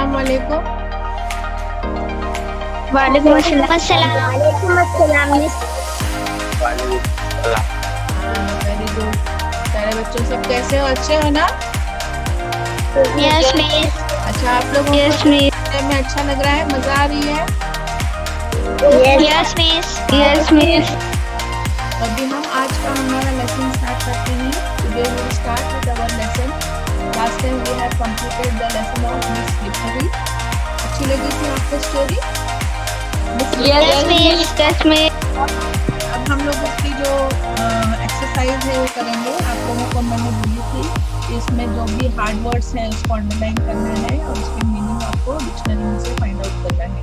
अस्सलाम वालेकुम। वालेकुम अस्सलाम। वालेकुम अस्सलाम मिस। Very good. सारे बच्चों सब कैसे हो? अच्छे हो ना? Yes miss. अच्छा, आप लोगों को यस मिस। पढ़ने में अच्छा लग रहा है? मजा आ रही है? Yes miss. Yes miss. अभी हम आज का हमारा लेसन स्टार्ट करते हैं। Today we will start with our lesson. Last time we have completed the lesson of Miss Slippery. अच्छी लगी थी आपको story? Yes miss. Yes miss. अब हम लोग उसकी जो एक्सरसाइज है वो करेंगे। आप लोगों को मैंने बोली थी कि इसमें जो भी हार्ड वर्ड्स हैं उसको अंडरलाइन करना है और उसके मीनिंग आपको डिक्शनरी में से फाइंड आउट करना है।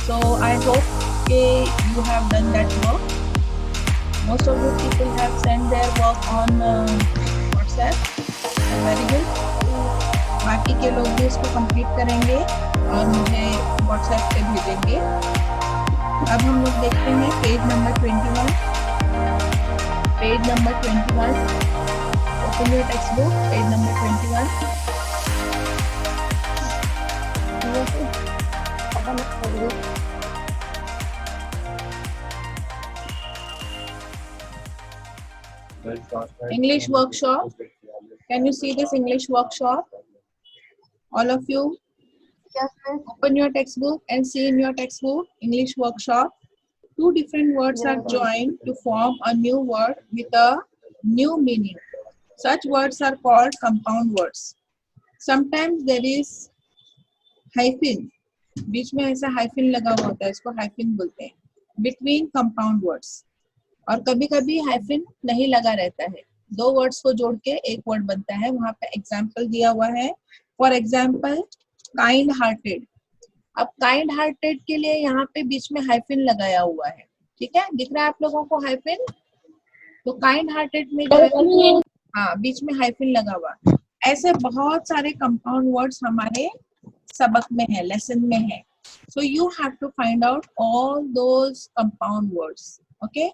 सो आई होप कि you have done that work. Most of the people have send their work on WhatsApp. Very good. बाकी के लोग भी इसको कंप्लीट करेंगे और मुझे व्हाट्सएप पे भेजेंगे। अब हम लोग देखते हैं page number 21। Page number 21। Open your text book, page number 21। English workshop. Can you see this English workshop? All of you? Yes miss. Open your textbook and see in your textbook English workshop. Two different words are joined to form a new word with a new meaning. Such words are called compound words. Sometimes there is hyphen. बीच में ऐसा hyphen लगा हुआ होता है, इसको hyphen बोलते हैं, between compound words. और कभी कभी हाइफिन नहीं लगा रहता है, दो वर्ड्स को जोड़ के एक वर्ड बनता है। वहां पे एग्जाम्पल दिया हुआ है। For example kind hearted. अब काइंड हार्टेड के लिए यहाँ पे बीच में हाइफिन लगाया हुआ है। ठीक है, दिख रहा है आप लोगों को हाइफिन? तो काइंड हार्टेड में जो है, हाँ, बीच में हाइफिन लगा हुआ। ऐसे बहुत सारे कंपाउंड वर्ड्स हमारे सबक में है, लेसन में है। So you have to find out all those compound words. Okay,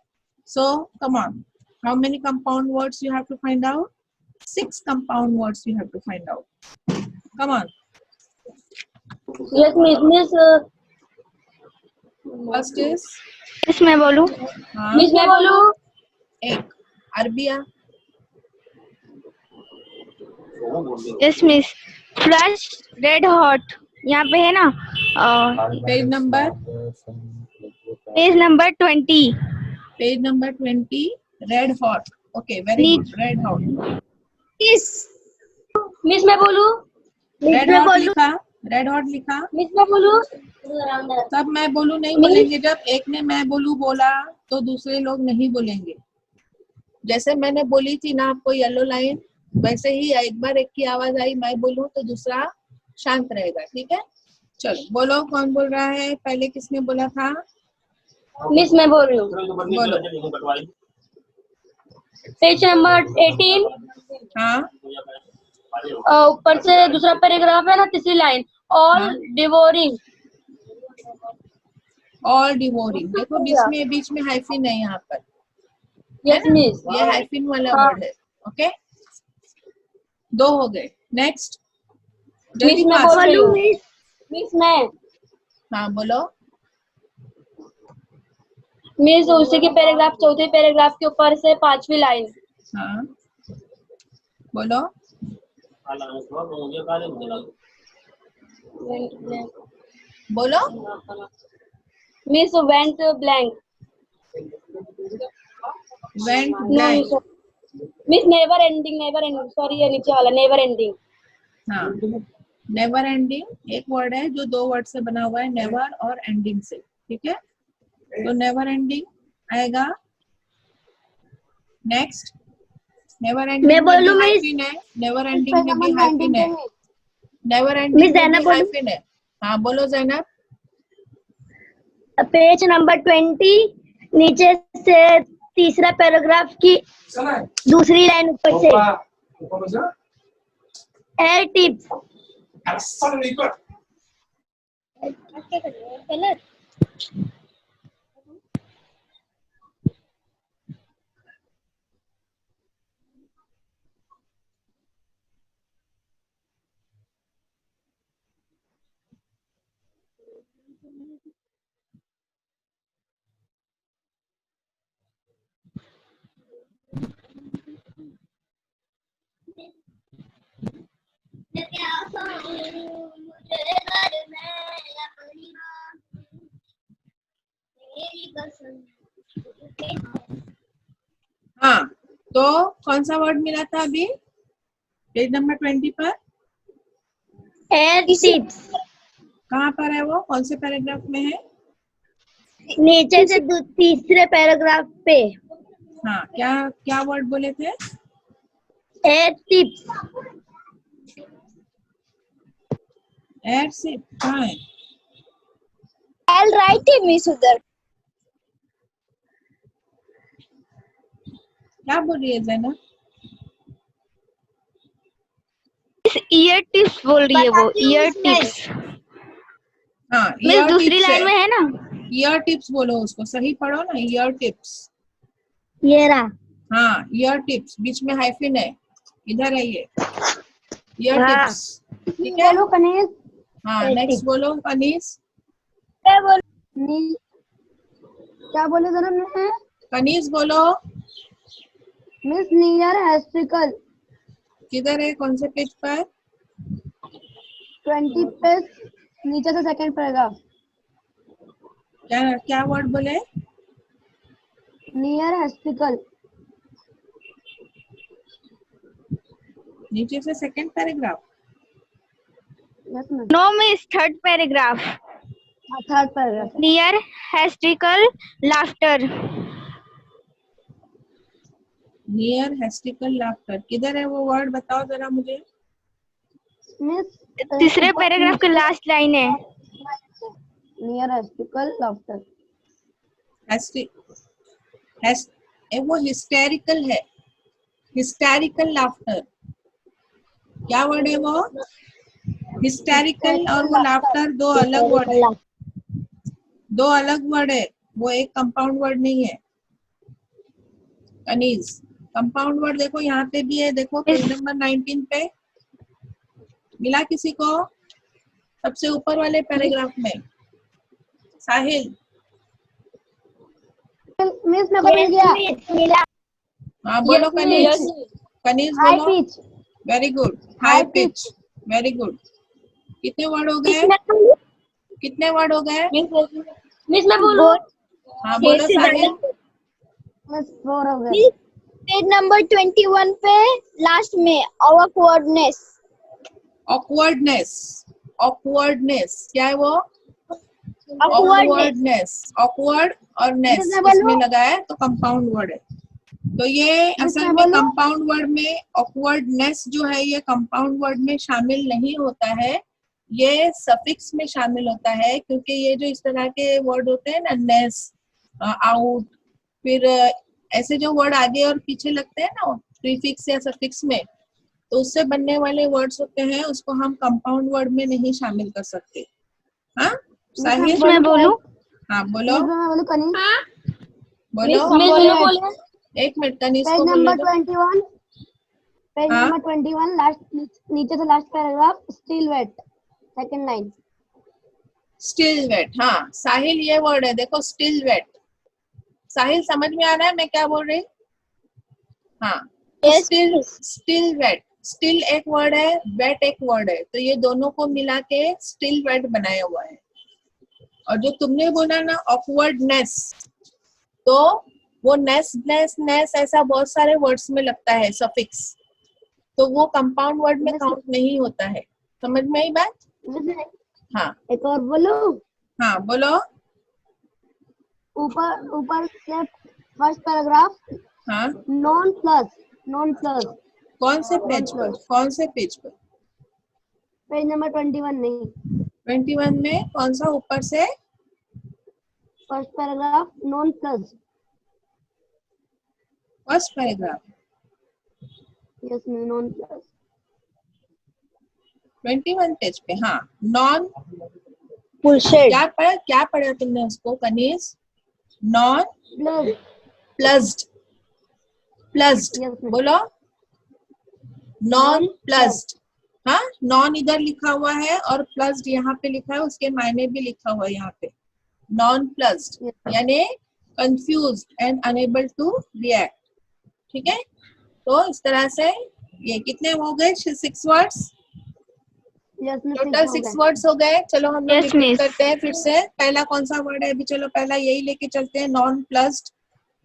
so come on, how many compound words you have to find out? 6 compound words you have to find out. Come on. Yes miss. First is miss मैं बोलूं? हाँ, miss मैं बोलूं? एक Arabia. Yes miss. Flush red hot यहाँ पे है ना। Page number page number 20। Page number 20 red hot. Okay, very good, red hot. Miss मैं बोलूं? रेड हॉट लिखा, रेड हॉट लिखा। मिस मैं बोलूं? तब मैं बोलूं नहीं बोलेंगे। जब एक ने मैं बोलूं बोला तो दूसरे लोग नहीं बोलेंगे। जैसे मैंने बोली थी ना आपको येलो लाइन, वैसे ही एक बार एक की आवाज आई मैं बोलूं तो दूसरा शांत रहेगा। ठीक है, चलो बोलो, कौन बोल रहा है? पहले किसने बोला था? मिस मैं बोल रही हूँ। बोलो। Page number 18। हाँ ऊपर से दूसरा पैराग्राफ है ना, तीसरी लाइन। ऑल हाँ। डिवोरिंग। All devouring. देखो बीच में हाइफिन है यहाँ पर, है यस ना? मिस। ये हाइफिन वाला हाँ। वर्ड है। ओके, 2 हो गए। नेक्स्ट, मिस जल्दी मैं फास्ट बोल रही बोलो। हूँ। मिस मैं हाँ बोलो। मिस उसी के पैराग्राफ, चौथे पैराग्राफ के ऊपर से 5वीं लाइन। हाँ बोलो। बोलो। Miss went blank. Went no blank. Miss never ending. Sorry, ये नीचे वाला नेवर एंडिंग। हाँ, नेवर एंडिंग एक वर्ड है जो 2 वर्ड से बना हुआ है, नेवर और एंडिंग से। ठीक है, तो नेवर एंडिंग आएगा। नेक्स्ट, नेवर एंडिंग में भी हाइफिन है, नेवर एंडिंग में भी हाइफिन है, नेवर एंडिंग में भी हाइफिन है। हाँ बोलो जैनब। पेज नंबर 20 नीचे से तीसरा पैराग्राफ की दूसरी लाइन ऊपर से। Air tips. हाँ, तो कौन सा वर्ड मिला था अभी पेज नंबर 20 पर? Air tips. कहाँ पर है वो? कौन से पैराग्राफ में है? नीचे से तीसरे पैराग्राफ पे हाँ, क्या क्या वर्ड बोले थे? Air tips. एयर से कहाँ है? I'll write it, Miss उधर. क्या बोल रही है ज़ैनब? ईयर टिप्स बोल रही है वो. Year tips. हाँ, मिस ईयर दूसरी टिप्स लाइन में है. है ना. ईयर टिप्स बोलो उसको, सही पढ़ो ना. Year tips. ये रहा. हाँ, ईयर टिप्स, बीच में हाइफिन है. इधर है ये ईयर हाँ. टिप्स. ठीक है. बोलो कनीज. हाँ, नेक्स्ट बोलो कनीज. क्या बोले जरा मैं? कनीज बोलो. मिस नियर एस्ट्रिकल किधर है? कौन से पेज पर? 20 पे नीचे से सेकंड पैराग्राफ. क्या क्या वर्ड बोले? Near hysterical. नीचे से second paragraph. Yes ma'am. No miss third paragraph. Third paragraph. Near hysterical laughter. Near hysterical laughter. किधर है वो वर्ड? बताओ जरा मुझे. मिस तीसरे पैराग्राफ के लास्ट लाइन है. Near hysterical laughter. वो हिस्टेरिकल है. Hysterical laughter. क्या वर्ड है वो? हिस्टेरिकल और वो लाफ्टर दो अलग वर्ड है. दो अलग वर्ड है. वो एक कंपाउंड वर्ड नहीं है. कनीज, कंपाउंड वर्ड देखो यहाँ पे भी है. देखो पेज नंबर 19 पे मिला किसी को? सबसे ऊपर वाले पैराग्राफ में. साहिल. मिस मेरे को मिल गया. मिला. हाँ बोलो कनीज. कनीज हाई बोलो. Pitch. Very good. High pitch. Very good. कितने वर्ड हो गए? कितने वर्ड हो गए? मिस मैं बोलूं? हाँ बोलो साहिल. मिस 4 हो गए. पेज नंबर 21 पे लास्ट में awkwardness. ऑकवर्डनेस. ऑकवर्डनेस क्या है वो? Awkwardness. ऑकवर्डनेस. ऑकवर्ड और नेस इसमें लगा है तो कंपाउंड वर्ड है. तो ये असल में कंपाउंड वर्ड में ऑकवर्डनेस जो है ये कंपाउंड वर्ड में शामिल नहीं होता है. ये सफिक्स में शामिल होता है क्योंकि ये जो इस तरह के वर्ड होते हैं ना, नेस, आउट, फिर ऐसे जो वर्ड आगे और पीछे लगते हैं ना प्रीफिक्स या सफिक्स में, तो उससे बनने वाले वर्ड्स होते हैं, उसको हम कंपाउंड वर्ड में नहीं शामिल कर सकते. हाँ साहिल. मैं बोलूं? हाँ बोलो. मैं बोलूं कनीज? बोलो. एक मिनट कनीज पेज को नंबर बोलो. 21. पेज हाँ? नंबर 21 लास्ट नीचे से last paragraph. Still wait second line. Still wait. हाँ साहिल ये वर्ड है देखो, स्टिल वेट. साहिल समझ में आ रहा है मैं क्या बोल रही? हाँ. स्टिल. Still wait. स्टिल एक वर्ड है, वेट एक वर्ड है, तो ये दोनों को मिला के स्टिल वेट बनाया हुआ है. और जो तुमने बोला ना ऑकवर्डनेस, तो वो नेस नेस नेस ऐसा बहुत सारे वर्ड्स में लगता है सफिक्स, तो वो कंपाउंड वर्ड में काउंट नहीं होता है. समझ में आई बात? हाँ. एक और बोलो. हाँ बोलो. ऊपर से फर्स्ट पैराग्राफ. हाँ. Non plus. कौन से पेज पर? कौन से पेज पर? पेज नंबर 21 नहीं. 21 में कौन सा ऊपर से? First paragraph. Nonplus. First paragraph. Yes nonplus. 21 page पे. हाँ. Non bullshit. क्या पढ़ा तुमने उसको कनीज? Nonplus. Plussed. Plussed Yes, ma'am. बोलो. Non plussed. हाँ, नॉन इधर लिखा हुआ है और प्लस्ड यहाँ पे लिखा है, उसके मायने भी लिखा हुआ है यहाँ पे, नॉन प्लस्ड यानी confused and unable to react. ठीक है, तो इस तरह से ये कितने हो गए? 6 वर्ड्स, टोटल 6 वर्ड्स हो गए। चलो हम लोग Yes, रिपीट miss. करते हैं फिर से। पहला कौन सा वर्ड है अभी? चलो पहला यही लेके चलते हैं, नॉन प्लस्ड।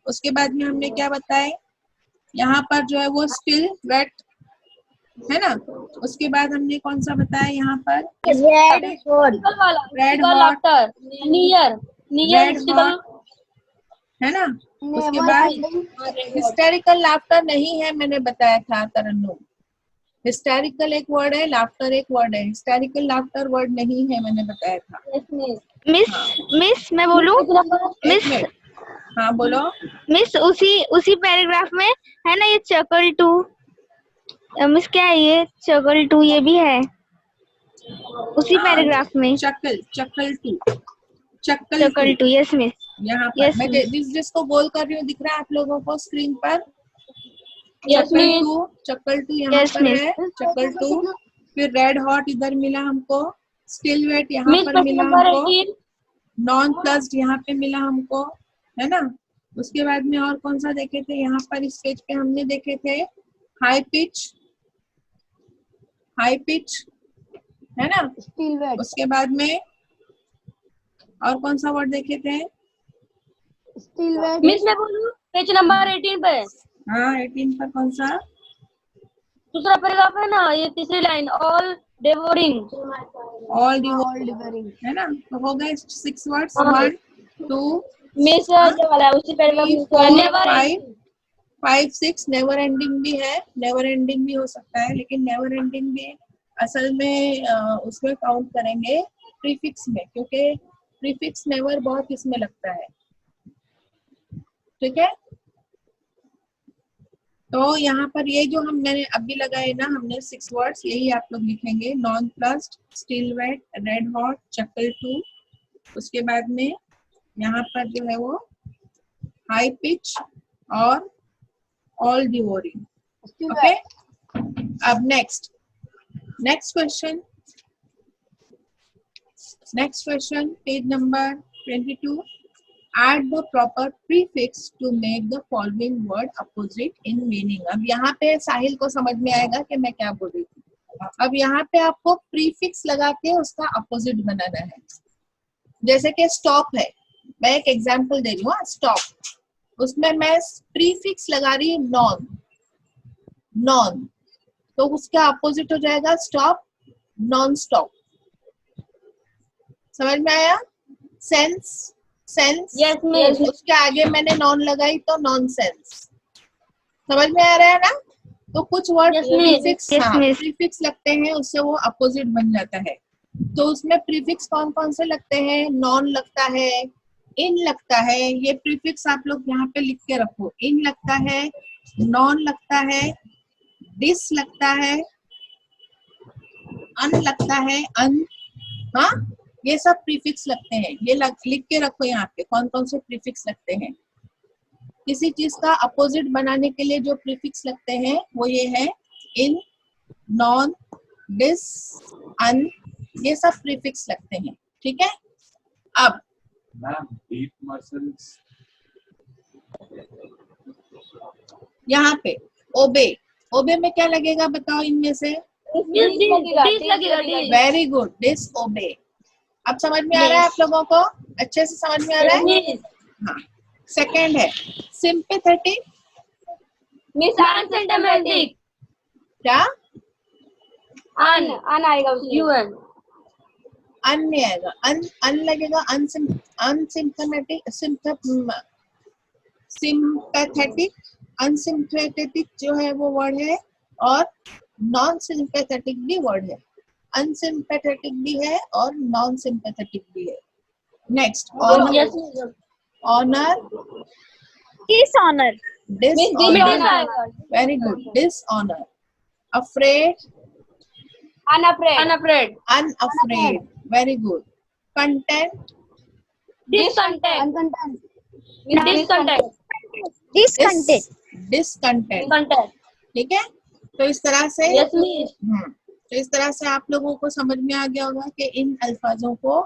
उसके बाद में हमने क्या बताए? यहाँ पर जो है वो स्टिल वेट है ना। उसके बाद हमने कौन सा बताया यहाँ पर? Red red hot, laughter, near red hysterical, hot है ना। उसके बाद हिस्टेरिकल लाफ्टर नहीं है, मैंने बताया था तरन्नुम। हिस्टेरिकल एक वर्ड है, लाफ्टर एक वर्ड है। हिस्टेरिकल लाफ्टर वर्ड नहीं है, मैंने बताया था। मिस हाँ। मिस मैं बोलूं? एक मिस मिनट, हाँ बोलो। मिस उसी पैराग्राफ में है ना ये चकल टू। मिस क्या है ये चकल टू? ये भी है उसी पैराग्राफ में। चक्कल, चक्कल टू, चकल टू, यस मिस। यहाँ पर Yes, मैं miss. जिसको बोल कर रही हूँ दिख रहा है आप लोगों को स्क्रीन पर? Yes, चक्कल miss. टू, चक्कल टू यहाँ Yes, पर miss. है, चक्कल टू। फिर रेड हॉट इधर मिला हमको, स्टिल वेट यहाँ मिस पर क्वेश्चन मिला नंबर हमको, 18, नॉन प्लस्ड यहाँ पे मिला हमको, है ना। उसके बाद में और कौन सा देखे थे? यहाँ पर इस पेज पे हमने देखे थे हाई पिच, हाई पिच है ना। उसके बाद में और कौन सा वर्ड देखे थे? मिस मैं बोलूं? पेज नंबर 18 पे हाँ 18 पर कौन सा? दूसरा पैराग्राफ है ना, ये तीसरी लाइन, ऑल डेवोरिंग। ऑल डिवोरिंग है ना। तो हो गए 6 वर्ड्स, हाँ। 1 2 मिस ये वाला उसी पैराग्राफ 3 में 4 नेवर 5 6 नेवर एंडिंग भी है, नेवर एंडिंग भी हो सकता है, लेकिन नेवर एंडिंग भी असल में उसमें काउंट करेंगे प्रीफिक्स में, क्योंकि प्रीफिक्स नेवर बहुत इसमें लगता है। ठीक है, तो यहाँ पर ये जो हमने अभी लगाए ना हमने 6 वर्ड्स, यही आप लोग लिखेंगे, nonplussed, still wet, red hot, चक्कल टू। उसके बाद में यहाँ पर जो है वो हाई पिच और ऑल डिवोरिंग। ओके, अब next question, page number 22। Add the proper prefix to make the following word opposite in meaning। अब यहाँ पे साहिल को समझ में आएगा कि मैं क्या बोल रही थी। अब यहाँ पे आपको प्रीफिक्स लगा के उसका अपोजिट बनाना है। जैसे कि स्टॉप है, मैं एक एग्जांपल दे रही हूँ, स्टॉप, उसमें मैं प्रीफिक्स लगा रही हूँ नॉन, नॉन, तो उसका अपोजिट हो जाएगा स्टॉप, नॉन स्टॉप। समझ में आया? Sense, sense, yes miss. उसके आगे मैंने नॉन लगाई तो नॉन सेंस। समझ में आ रहा है ना? तो कुछ word Yes, miss. Prefix, Yes, हाँ miss. प्रीफिक्स लगते हैं, उससे वो अपोजिट बन जाता है। तो उसमें प्रीफिक्स कौन कौन से लगते हैं? नॉन लगता है, इन लगता है, ये प्रीफिक्स आप लोग यहाँ पे लिख के रखो। इन लगता है, नॉन लगता है, डिस लगता है, अन लगता है, अन, हाँ ये सब प्रीफिक्स लगते हैं। ये लिख के रखो यहाँ पे कौन कौन से प्रीफिक्स लगते हैं। किसी चीज का अपोजिट बनाने के लिए जो प्रीफिक्स लगते हैं वो ये है इन, नॉन, डिस, अन, ये सब प्रीफिक्स लगते हैं। ठीक है, अब यहाँ पे ओबे, ओबे में क्या लगेगा बताओ इनमें से? डिस लगेगा, डिस। वेरी गुड, डिस ओबे। अब समझ में आ रहा है आप लोगों को? अच्छे से समझ में आ रहा है? मिस हाँ। सेकेंड है सिंपैथेटिक, मिस अनसिस्टमैटिक, क्या? अन आएगा उसमें, यूएन। अन नहीं आएगा, अन लगेगा, अनसिम्पथेटिक, सिंपैथेटिक, अनसिम्पैथेटिक जो है वो वर्ड है, और नॉन सिंपैथेटिक भी वर्ड है। अनसिम्पैथेटिक भी है और नॉन सिंपैथेटिक भी है। Next, yes honour, dishonour, dishonour, very good, dishonour. Afraid, unafraid, unafraid, unafraid, very good. Content, discontent, discontent, discontent, discontent. Content. ठीक है, तो इस तरह से यस मिस। तो इस तरह से आप लोगों को समझ में आ गया होगा कि इन अल्फाजों को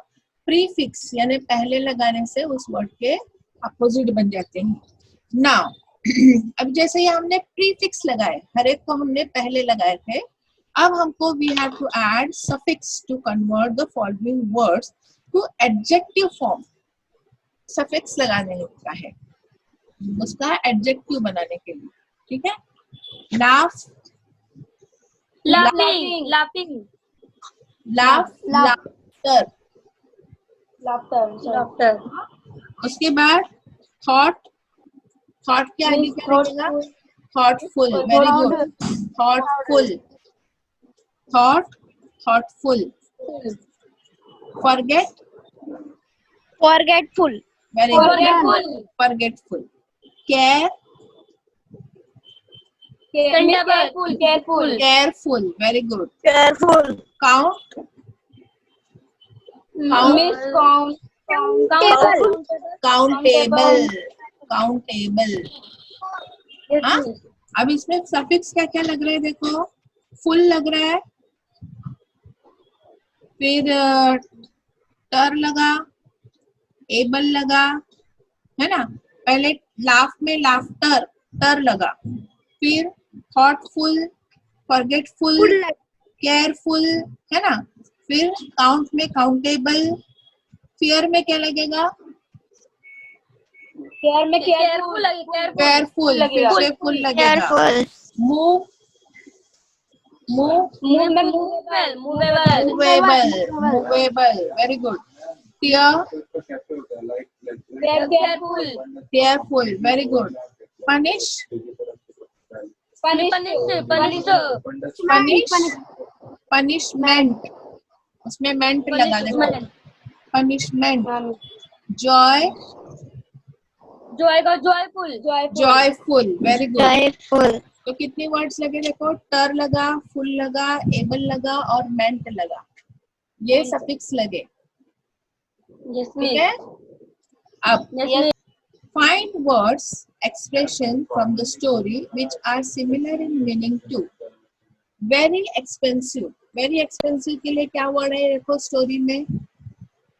प्रीफिक्स यानी पहले लगाने से उस वर्ड के अपोजिट बन जाते हैं। नाउ अब जैसे ही हमने प्रीफिक्स लगाए, हर एक को हमने पहले लगाए थे, अब हमको we have to add suffix to convert the following words to adjective form. Suffix लगाने का है उसका एडजेक्टिव बनाने के लिए, ठीक है। Laugh, laughing, laughing, laugh, laughter. laughter, उसके बाद थॉट, थॉट के आगे क्या लगेगा? Thoughtful, very good, thoughtful, thought, thoughtful. Forget, forgetful, very good, forgetful, forgetful. Care, careful, careful, careful, very good. careful, count, miscount, countable, countable. हाँ, yes, अब इसमें suffix क्या क्या लग रहा है देखो, फुल लग रहा है, फिर टर लगा, एबल लगा, है ना। पहले लाफ में लाफ्टर, टर लगा, फिर थॉटफुल, फॉरगेटफुल, केयरफुल, है ना। फिर काउंट में काउंटेबल, फियर में क्या लगेगा? care में careful केयरफुल, फिर से फुल लगेगा। careful, मूव, मूव, move में movable, movable, movable, movable, very good. Tear, careful, careful, very good. Punish, punish, punish, punishment, उसमें मेंट लगा देखो, पनिशमेंट। जॉय, joy का joyful, joyful, very good. joyful, तो कितने वर्ड्स लगे देखो, टर लगा, फुल लगा, एबल लगा और मेंट लगा, ये सफिक्स लगे, yes, ठीक है। अब yes, find words expression from the story which are similar in meaning to very expensive। very expensive के लिए क्या वर्ड है देखो स्टोरी में,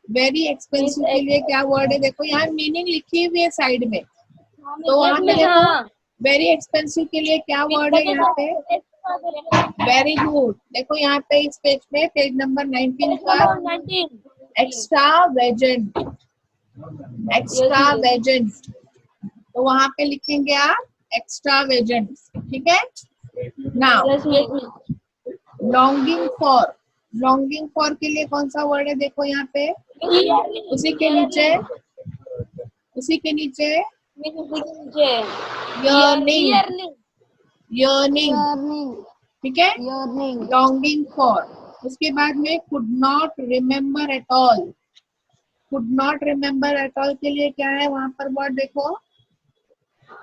very expensive के लिए क्या वर्ड है देखो, यहाँ मीनिंग लिखी हुई है साइड में, तो वहाँ पे देखो वेरी एक्सपेंसिव के लिए क्या वर्ड है यहाँ पे, वेरी गुड। देखो यहाँ पे इस पेज में, पेज नंबर 19 का एक्स्ट्रा वेजेंट, एक्स्ट्रा वेजेंट, तो वहां पे लिखेंगे आप एक्स्ट्रा वेजेंट, ठीक है। Now longing for, longing for के लिए कौन सा वर्ड है देखो यहाँ पे, उसी के नीचे, उसी के नीचे yearning, yearning, ठीक है, longing for। उसके बाद में could not remember at all, could not remember at all के लिए क्या है वहां पर वर्ड देखो,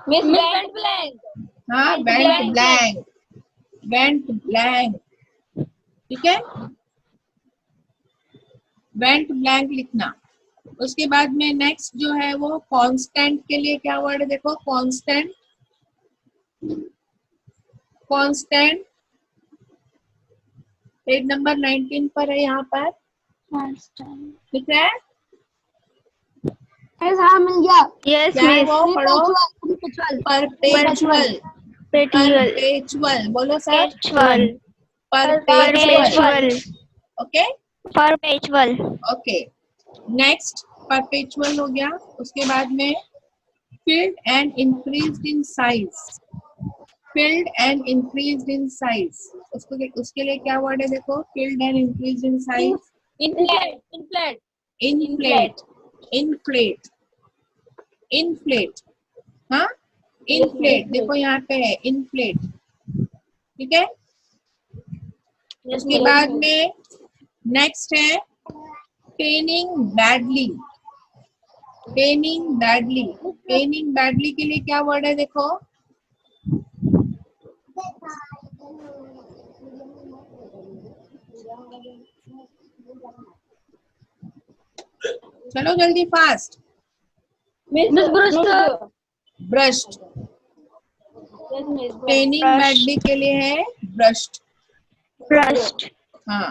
went blank, हाँ went blank, went blank, ठीक है, went blank लिखना। उसके बाद में नेक्स्ट जो है वो कांस्टेंट के लिए क्या वर्ड है देखो, कांस्टेंट, कांस्टेंट, पेज नंबर 19 पर है यहाँ पर, ठीक है। मिल गया, yes क्या है miss, वो पढ़ो, परपेचुअल, perpetual, परपेचुअल, बोलो sir, perpetual, perpetual, okay, perpetual, okay. Next perpetual हो गया। उसके बाद में filled and increased in size, filled and increased in size, उसके लिए क्या वर्ड है देखो, filled and increased in size, inflate, inflate, inflate, inflate, हाँ inflate, देखो यहाँ पे है inflate, ठीक है। उसके बाद में नेक्स्ट है paining badly, paining badly, paining badly के लिए क्या वर्ड है देखो, चलो जल्दी फास्ट, ब्रश्ड, पेनिंग बैडली के लिए है ब्रश्ड, ब्रस्ट, हाँ,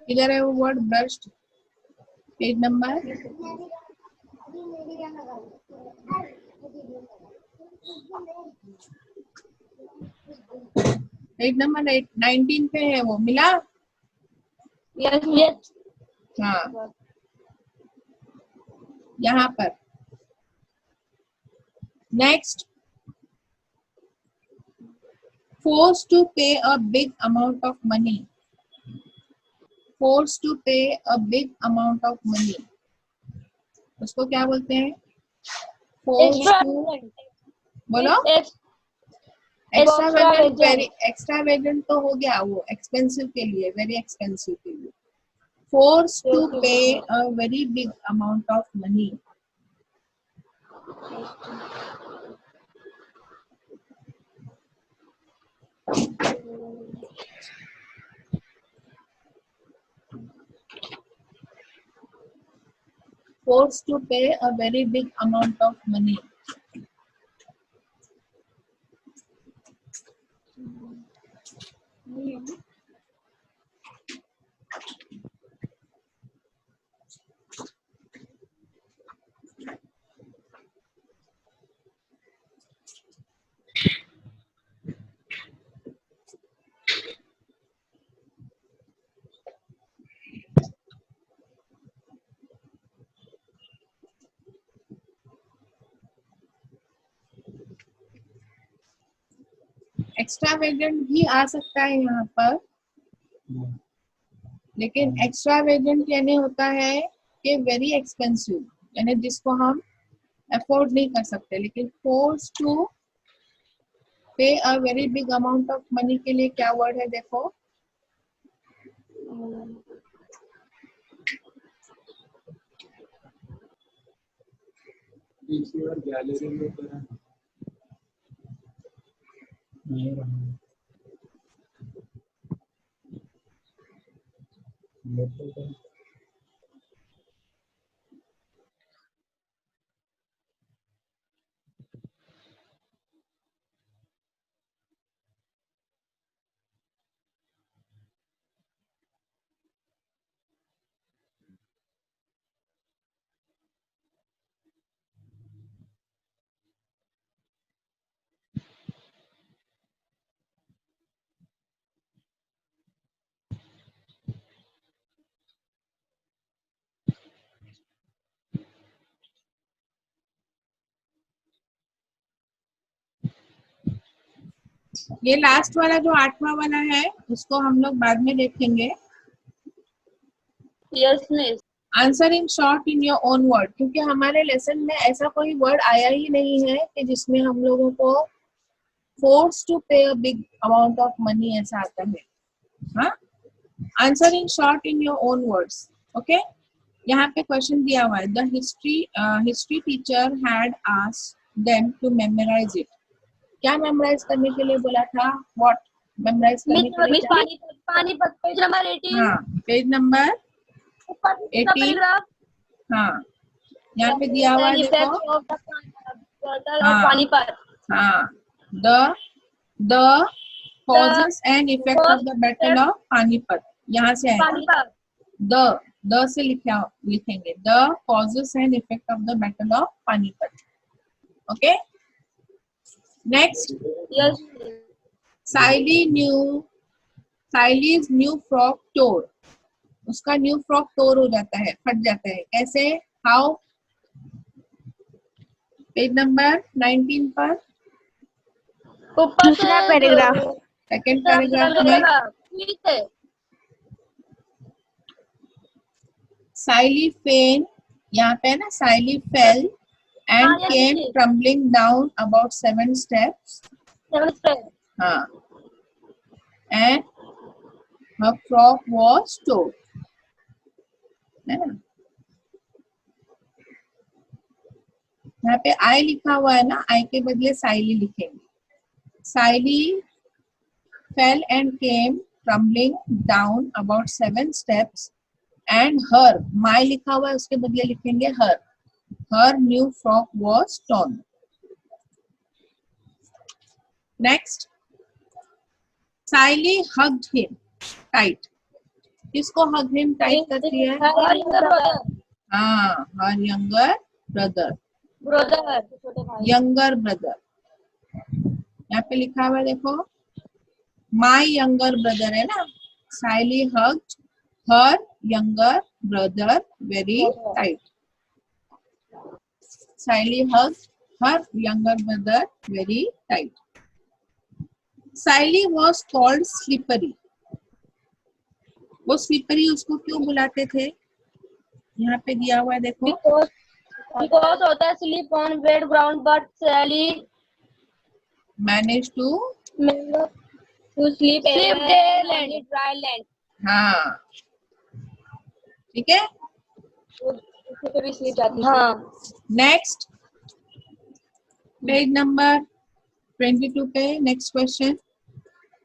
इधर है वो word brushed, page number page number 19 पे है वो, मिला? यस यस हाँ, यहाँ पर next, forced to pay a big amount of money, forced to pay a big amount of money, उसको क्या बोलते हैं? forced एक्स्ट्रा to, बोलो, Extravagant. एक्स्ट्रावेगेंट, वेरी एक्स्ट्रावेगेंट तो हो गया, वो एक्सपेंसिव के लिए, वेरी एक्सपेंसिव के लिए। forced to pay a very big amount of money, forced to pay a very big amount of money. Extravagant भी आ सकता है यहाँ पर, लेकिन एक्स्ट्रावेगेंट यानी होता है कि वेरी एक्सपेंसिव, यानी जिसको हम अफोर्ड नहीं कर सकते। लेकिन force to pay a very big amount of money के लिए क्या वर्ड है, देखो, गैलरी में करा नहीं रहा लैपटॉप ये लास्ट वाला जो 8वां वाला है उसको हम लोग बाद में देखेंगे। Yes miss answer in short in your own word, क्योंकि हमारे लेसन में ऐसा कोई वर्ड आया ही नहीं है कि जिसमें हम लोगों को force to pay a big amount of money ऐसा आता है। हाँ, answer in short in your own words. Okay, यहाँ पे क्वेश्चन दिया हुआ है, the history teacher had asked them to memorise it. क्या मेमोराइज करने के लिए बोला था? व्हाट मेमोराइज करने के लिए? Miss Panipat page number 18। हाँ, पेज नंबर ऊपर दूसरा 18। पैराग्राफ। हाँ, यहाँ पे दिया हुआ है, देखो। हाँ। पानीपत। हाँ, the causes and effect of the battle of Panipat, यहाँ से आएगा। पानीपत द से लिखेंगे, the causes and effect of the battle of Panipat. Okay, next, yes Saili's new frock tore. उसका न्यू फ्रॉक टोर हो जाता है, फट जाता है, कैसे? हाउ? पेज नंबर 19 पर ऊपर दूसरा पैराग्राफ, सेकेंड पैराग्राफ में ठीक है। साइली फेन, यहाँ पे है ना, साइली फेल एंड हाँ, केम yes. Trembling down about 7 steps। हाँ, and her frock was torn, है ना। यहाँ पे आई लिखा हुआ है ना, आई के बदले साइली लिखेंगे। साइली fell and came tumbling down about 7 steps and her, my लिखा हुआ है उसके बदले लिखेंगे her new frock was torn। Next, Saili hugged him tight. किसको हग हिम टाइट करती है? हाँ, हर यंगर ब्रदर, ब्रदर छोटे भाई। Younger brother. यहाँ पे लिखा हुआ है देखो, माई यंगर ब्रदर है ना। Saili hugged her younger brother very tight. Saili hugged her younger brother very tight. Saili was called slippery. वो स्लिपरी उसको क्यों बुलाते थे? यहाँ पे दिया हुआ है देखो, Because होता है sleep on bed ground but Sally manage to, to sleep there on dry land. हाँ ठीक है। उसी पे भी sleep जाती है। हाँ। नेक्स्ट, पेज नंबर 22 पे next question.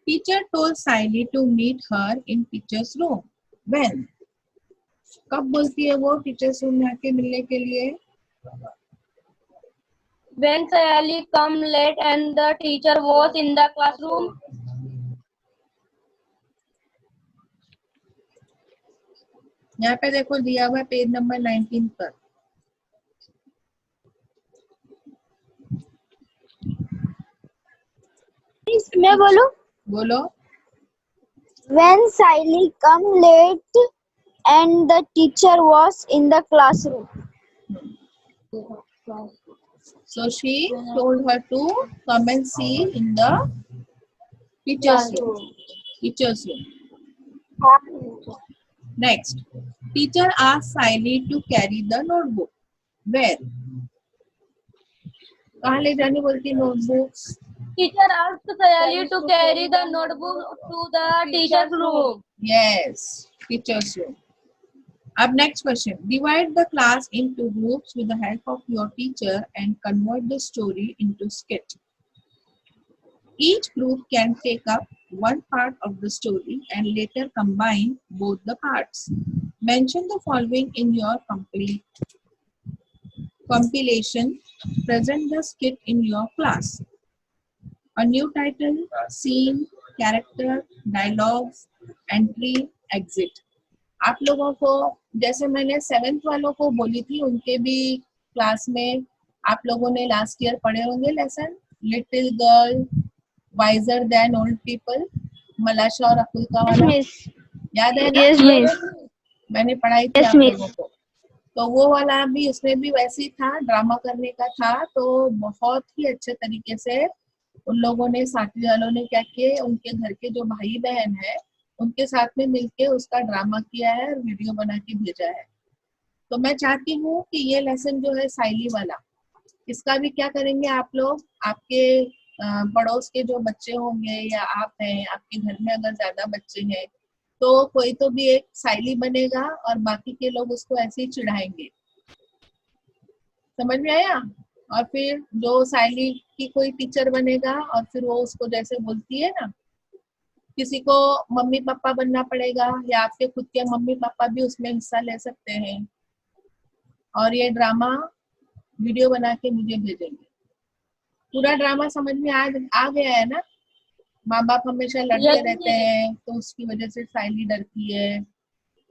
Teacher told Sally to meet her in teachers room when. कब बोलती है वो टीचर्स रूम में आके मिलने के लिए? When Sally come late and the teacher was in the classroom. यहाँ पे देखो दिया हुआ पेज नंबर 19 पर। मैं बोलूं? बोलो। When Sally come late and the teacher was in the classroom. So she told her to come and see in the teacher's room. Teacher's room. Next, teacher asked Sally to carry the notebook. Where? कहाँ ले जानी बोलती notebooks? Teacher asked Sally to carry the notebook to the teacher's room. Yes, teacher's room. अब next question. Divide the class into groups with the help of your teacher and convert the story into skit. Each group can take up one part of the story and later combine both the parts. Mention the following in your compilation. Present the skit in your class. A new title, scene, character, dialogues, entry, exit. आप लोगों को, जैसे मैंने 7th वालों को बोली थी, उनके भी क्लास में आप लोगों ने लास्ट ईयर पढ़े होंगे lesson, little girl, visor then old people, मलाशा और अकुल का वाला, याद है ना? Yes, miss. मैंने पढ़ाई थी Yes, आप miss. लोगों को। तो वो वाला भी, उसमें भी वैसे ही था, ड्रामा करने का था। तो बहुत ही अच्छे तरीके से उन लोगों ने, साथी वालों ने क्या किया, उनके घर के जो भाई बहन है उनके साथ में मिलके उसका ड्रामा किया है और वीडियो बना के भेजा है। तो मैं चाहती हूँ कि ये लेसन जो है साइली वाला, इसका भी क्या करेंगे आप लोग, आपके पड़ोस के जो बच्चे होंगे या आप हैं, आपके घर में अगर ज्यादा बच्चे हैं तो कोई तो भी एक साइली बनेगा और बाकी के लोग उसको ऐसे ही चिढ़ाएंगे। समझ में आया? और फिर जो साइली की कोई टीचर बनेगा और फिर वो उसको जैसे बोलती है ना, किसी को मम्मी पापा बनना पड़ेगा या आपके खुद के मम्मी पापा भी उसमें हिस्सा ले सकते हैं और ये ड्रामा वीडियो बना के मुझे भेजेंगे। पूरा ड्रामा समझ में आ गया है ना? माँ बाप हमेशा लड़ते रहते हैं तो उसकी वजह से साइली डरती है,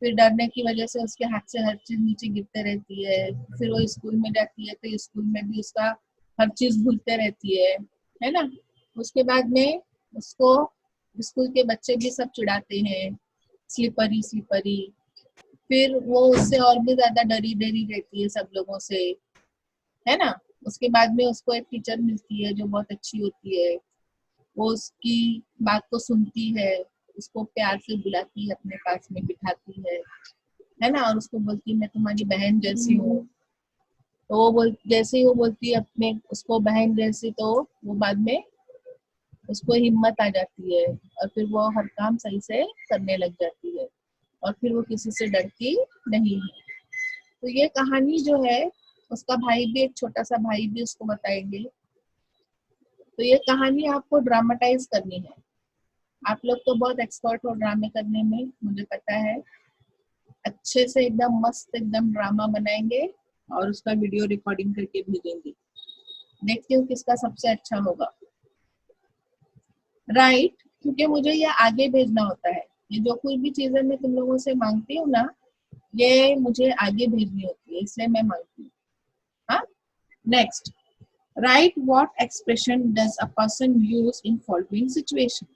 फिर डरने की वजह से उसके हाथ से हर चीज नीचे गिरते रहती है, फिर वो स्कूल में जाती है तो स्कूल में भी उसका हर चीज भूलते रहती है ना? उसके बाद में उसको स्कूल के बच्चे भी सब चिढ़ाते हैं, स्लिपरी स्लिपरी। फिर वो उससे और भी ज्यादा डरी डरी रहती है सब लोगों से, है ना? उसके बाद में उसको एक टीचर मिलती है जो बहुत अच्छी होती है, वो उसकी बात को सुनती है, उसको प्यार से बुलाती है, अपने पास में बिठाती है ना? और उसको बोलती है मैं तुम्हारी बहन जैसी हूँ। तो वो जैसे ही वो बोलती है अपने उसको बहन जैसी, तो वो बाद में उसको हिम्मत आ जाती है और फिर वो हर काम सही से करने लग जाती है और फिर वो किसी से डरती नहीं है। तो ये कहानी जो है, उसका भाई भी, एक छोटा सा भाई भी उसको बताएंगे। तो ये कहानी आपको ड्रामेटाइज करनी है। आप लोग तो बहुत एक्सपर्ट हो ड्रामे करने में, मुझे पता है। अच्छे से एकदम मस्त एकदम ड्रामा बनाएंगे और उसका वीडियो रिकॉर्डिंग करके भेजेंगे। देखती हूँ किसका सबसे अच्छा होगा। राइट, क्योंकि मुझे ये आगे भेजना होता है। ये जो कुछ भी चीजें मैं तुम लोगों से मांगती हूँ ना, ये मुझे आगे भेजनी होती है, इसलिए मैं मांगती हूँ। हाँ, next, right what expression does a person use in following situation.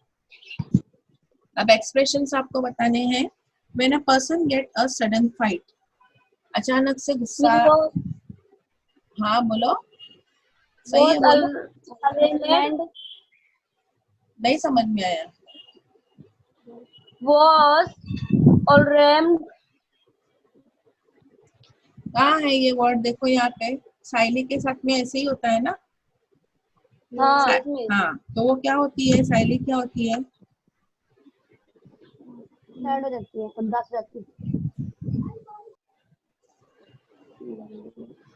अब एक्सप्रेशंस आपको बताने हैं। When a person get a sudden fight, अचानक से गुस्सा। हाँ बोलो, सही है बोलो, नहीं समझ में आया। was already कहाँ है ये वर्ड, देखो यहाँ पे साइली के साथ में ऐसे ही होता है ना। हाँ हाँ, तो वो क्या होती है, साइली क्या होती है? सैड हो जाती है, उदास हो जाती है।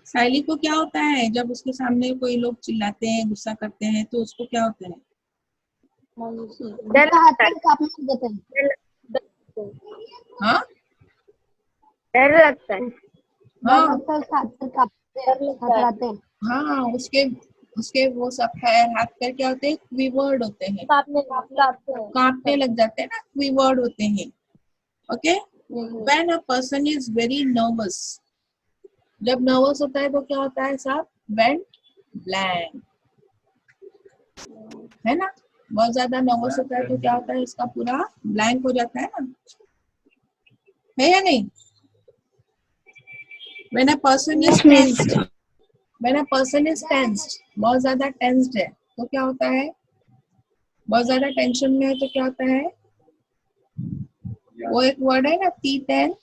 साइली को क्या होता है जब उसके सामने कोई लोग चिल्लाते हैं, गुस्सा करते हैं, तो उसको क्या होता है? डर लगता है, काफी देते हैं। हाँ डर लगता है। हाँ हाँ, उसके उसके वो सब पैर हाथ पैर क्या होते हैं, क्विवर्ड होते हैं, कांपने लग जाते हैं ना, क्विवर्ड होते हैं। Okay, when a person is very nervous, जब नर्वस होता है तो क्या होता है साहब? वेंट ब्लैंक, है ना। बहुत ज्यादा नर्वस होता है तो क्या होता है, इसका पूरा ब्लैंक हो जाता है ना, है या नहीं? When a person is tensed, when a person is tensed, बहुत ज्यादा टेंस्ड है तो क्या होता है? बहुत ज्यादा टेंशन में है तो क्या होता है? वो एक वर्ड है ना, T10,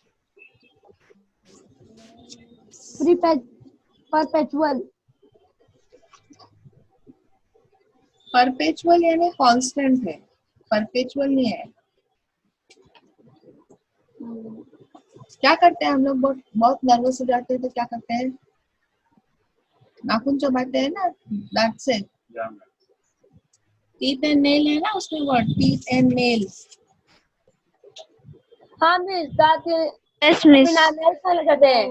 परपेचुअल परपेचुअल यानी कांस्टेंट है, परपेचुअल नहीं है। क्या करते हैं हम लोग, बहुत बहुत नर्वस हो जाते हैं तो क्या करते हैं? नाखून चबाते हैं ना दांत से। टीथ एंड नेल है ना उसमें वर्ड, टीथ एंड नेल। हाँ मिस दांत यस मिस। जाते हैं।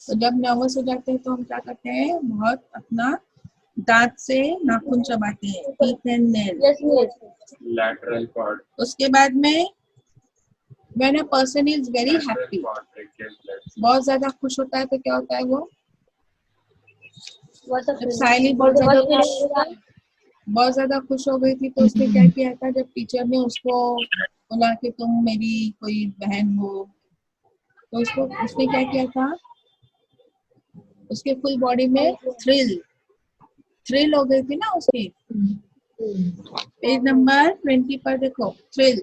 तो जब नर्वस हो जाते हैं तो हम क्या करते हैं, बहुत अपना दांत से नाखून चबाते हैं, teeth and nail. Yes miss. lateral part, उसके बाद में when a person is very happy, बहुत ज्यादा खुश होता है तो क्या होता है वो? जब साइली बहुत ज्यादा खुश हो गई थी तो उसने क्या किया था, जब टीचर ने उसको बोला कि तुम मेरी कोई बहन हो, तो उसको उसने क्या किया था, उसके फुल बॉडी में थ्रिल थ्रिल हो गई थी ना उसकी। पेज नंबर 20 पर देखो, थ्रिल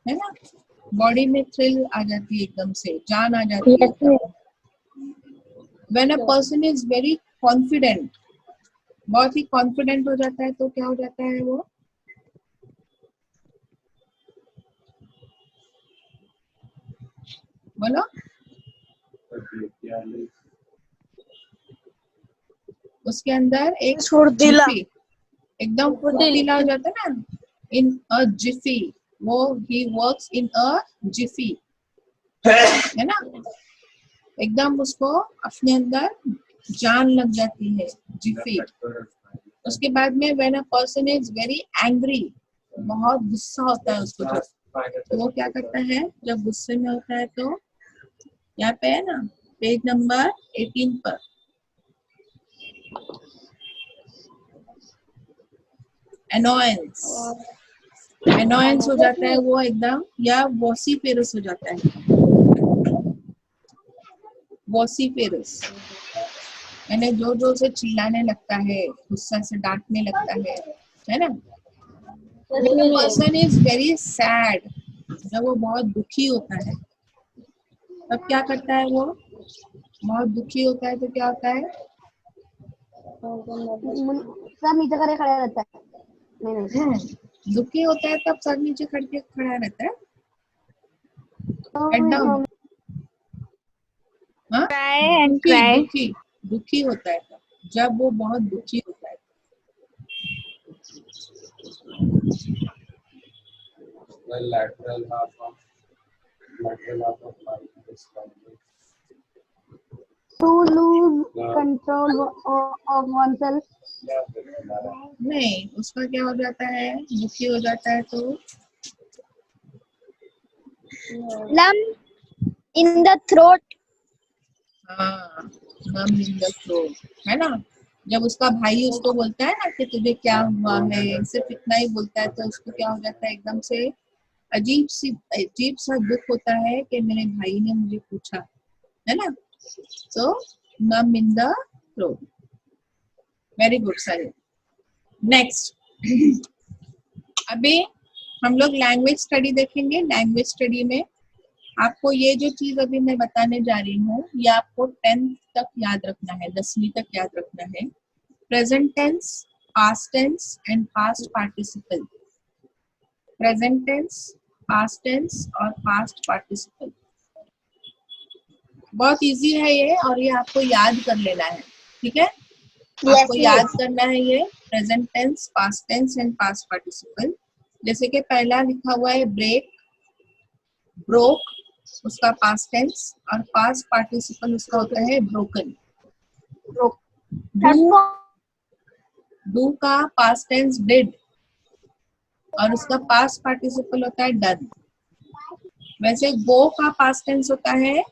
है ना, बॉडी में थ्रिल आ जाती है, एकदम से जान आ जाती है एकदम। When a person is very confident, बहुत ही कॉन्फिडेंट हो जाता है तो क्या हो जाता है वो? बोलो, उसके अंदर एक फुर्तीला। जिफी, एकदम फुर्तीला हो जाता है ना, इन अ जिफी, वो ही वर्क्स इन अ जिफी, है ना, एकदम उसको अपने अंदर जान लग जाती है, जिफी। उसके बाद में when a person is very angry, बहुत गुस्सा होता है उसको, तो वो क्या करता है जब गुस्से में होता है, तो यहाँ पे है ना पेज नंबर 18 पर, एनोयंस, एनोयंस हो जाता है वो एकदम, या वॉसिफेरस हो जाता है, वॉसिफेरस यानी जोर जोर से चिल्लाने लगता है, गुस्सा से डांटने लगता है ना। पर्सन इज वेरी सैड, जब वो बहुत दुखी होता है तब क्या करता है वो? बहुत दुखी होता है तो क्या होता है? सब नीचे करे खड़ा रहता है। नहीं दुखी होता है तब सर नीचे करके खड़ा रहता है, हेड डाउन। हाँ, Try and दुखी cry. दुखी दुखी होता है तब, जब वो बहुत दुखी होता है। the lateral half of life is like to lose control of oneself. नहीं, उसका क्या हो जाता है, दुखी हो जाता है तो lump in the throat. हाँ, numb in the throat, है ना। जब उसका भाई उसको बोलता है ना कि तुझे क्या हुआ है, सिर्फ इतना ही बोलता है तो उसको क्या हो जाता है, एकदम से अजीब सा दुख होता है कि मेरे भाई ने मुझे पूछा, है ना। सो numb in the throat, very good सारे। नेक्स्ट अभी हम लोग लैंग्वेज स्टडी देखेंगे। लैंग्वेज स्टडी में आपको ये जो चीज अभी मैं बताने जा रही हूँ, ये आपको 10th तक याद रखना है, 10वीं तक याद रखना है। Present tense, past tense and past participle. Present tense, past tense और पास्ट पार्टिसिपल। बहुत इजी है ये, और ये आपको याद कर लेना है, ठीक है। आपको याद करना है ये present tense, past tense and past participle. जैसे कि पहला लिखा हुआ है ब्रेक, ब्रोक, उसका पास्ट टेंस, और पास्ट पार्टिसिपल उसका होता है ब्रोकन। डू का पास्ट टेंस डिड, और उसका पास्ट पार्टिसिपल होता है डन। वैसे गो का पास्ट टेंस होता है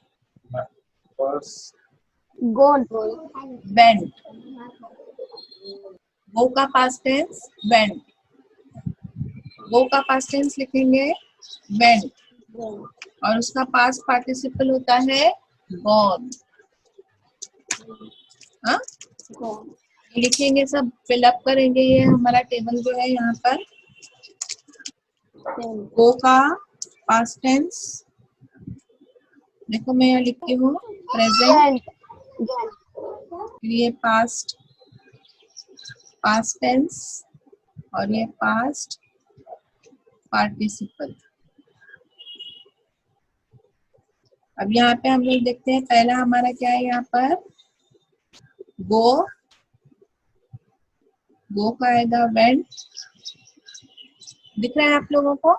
वेंट। गो का पास्ट टेंस वेंट। गो का पास्ट टेंस लिखेंगे वेंट, और उसका पास्ट पार्टिसिपल होता है गॉन। हाँ, लिखेंगे, सब फिलअप करेंगे। ये हमारा टेबल जो है यहाँ पर। गो का पास्ट टेंस देखो, मैं यहाँ लिखती हूँ प्रेजेंट, ये पास्ट टेंस, और ये पास्ट पार्टिसिपल। अब यहाँ पे हम लोग देखते हैं, पहला हमारा क्या है यहाँ पर, गो। गो का आएगा वेंट, दिख रहा है आप लोगों को।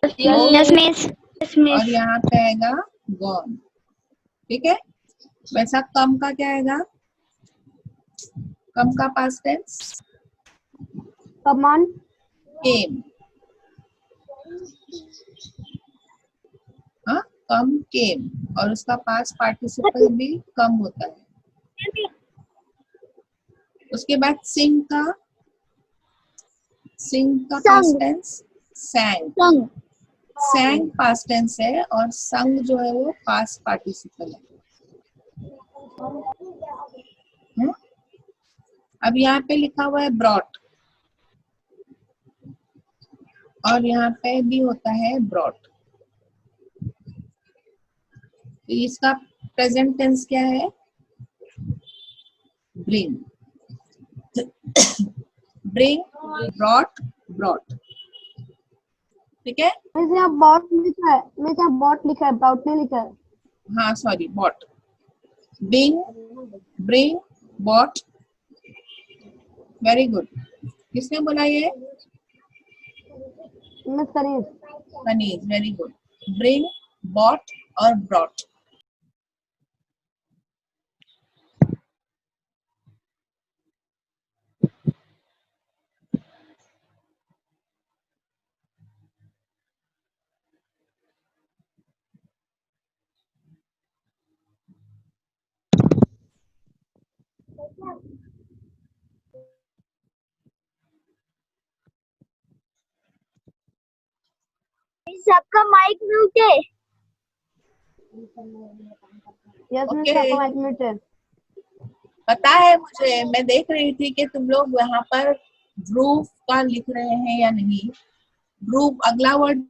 Yes, miss. Yes, miss. और यहाँ पे आएगा गॉन, ठीक है। वैसा कम का क्या आएगा, कम का पास्ट टेंस Come on. केम। हाँ, कम केम, और उसका पास्ट पार्टिसिपल भी कम होता है। उसके बाद सिंग का past tense sang. Sang past tense है, और संग जो है वो पास्ट पार्टिसिपल है। अब यहाँ पे लिखा हुआ है ब्रॉट, और यहाँ पे भी होता है ब्रॉट। तो इसका प्रेजेंट टेंस क्या है, ब्रिंग। ब्रिंग, ब्रॉट, ब्रॉट, ठीक है। वैसे यहाँ बॉट लिखा है, वैसे यहाँ बॉट लिखा है, ब्राउट नहीं लिखा है। हाँ sorry, bought. Bring, bought, very good. किसने बोला ये, मिस करिए। Manish, very good. Bring, bought और ब्रॉट। सबका माइक म्यूट है। Yes miss, Okay. सबका माइक म्यूट है। पता है मुझे, मैं देख रही थी कि तुम लोग यहाँ पर ध्रुव का लिख रहे हैं या नहीं। ध्रुव, अगला वर्ड।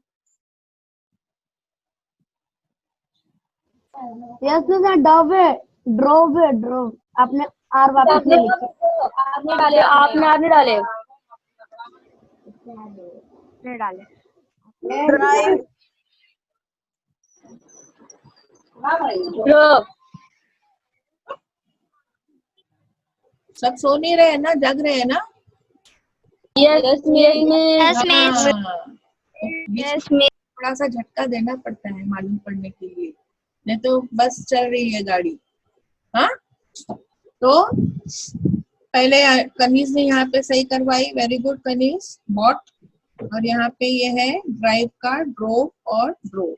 यस मिस, डव है, ड्रोव है, ड्रोव। आपने आर वापस नहीं लिखा। आपने डाले, आपने डाले। नहीं डाले। ड्राइव। सब सो नहीं रहे हैं ना, जग रहे हैं ना। Yes miss. बीच में थोड़ा सा झटका देना पड़ता है मालूम पड़ने के लिए, नहीं तो बस चल रही है गाड़ी। हाँ, तो पहले कनीज ने यहाँ पे सही करवाई, वेरी गुड कनीज, बॉट, और यहाँ पे ये है ड्राइव का ड्रोव और ड्रोव।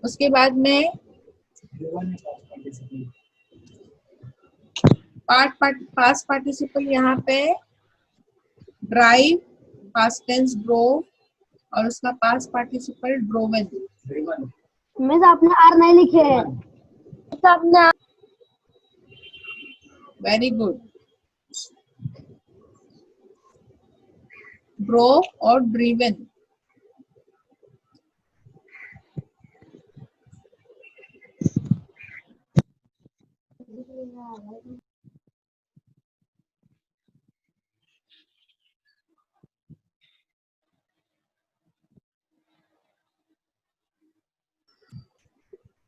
उसके बाद में पास्ट पार्टिसिपल यहाँ पे ड्राइव, पास्ट टेंस ड्रोव, और उसका पास्ट पार्टिसिपल ड्रोवन। मिस आपने आर नहीं लिखे हैं। आपने वेरी गुड। ड्रोव और ड्रीवन।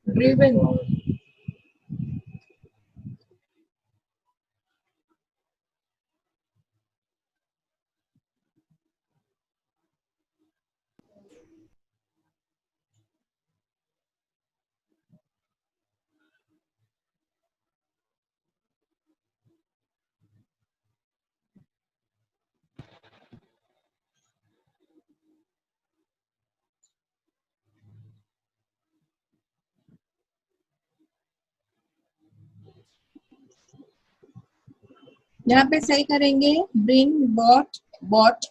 ड्रीवन। यहाँ पे सही करेंगे, ब्रिंग, बॉट, बॉट।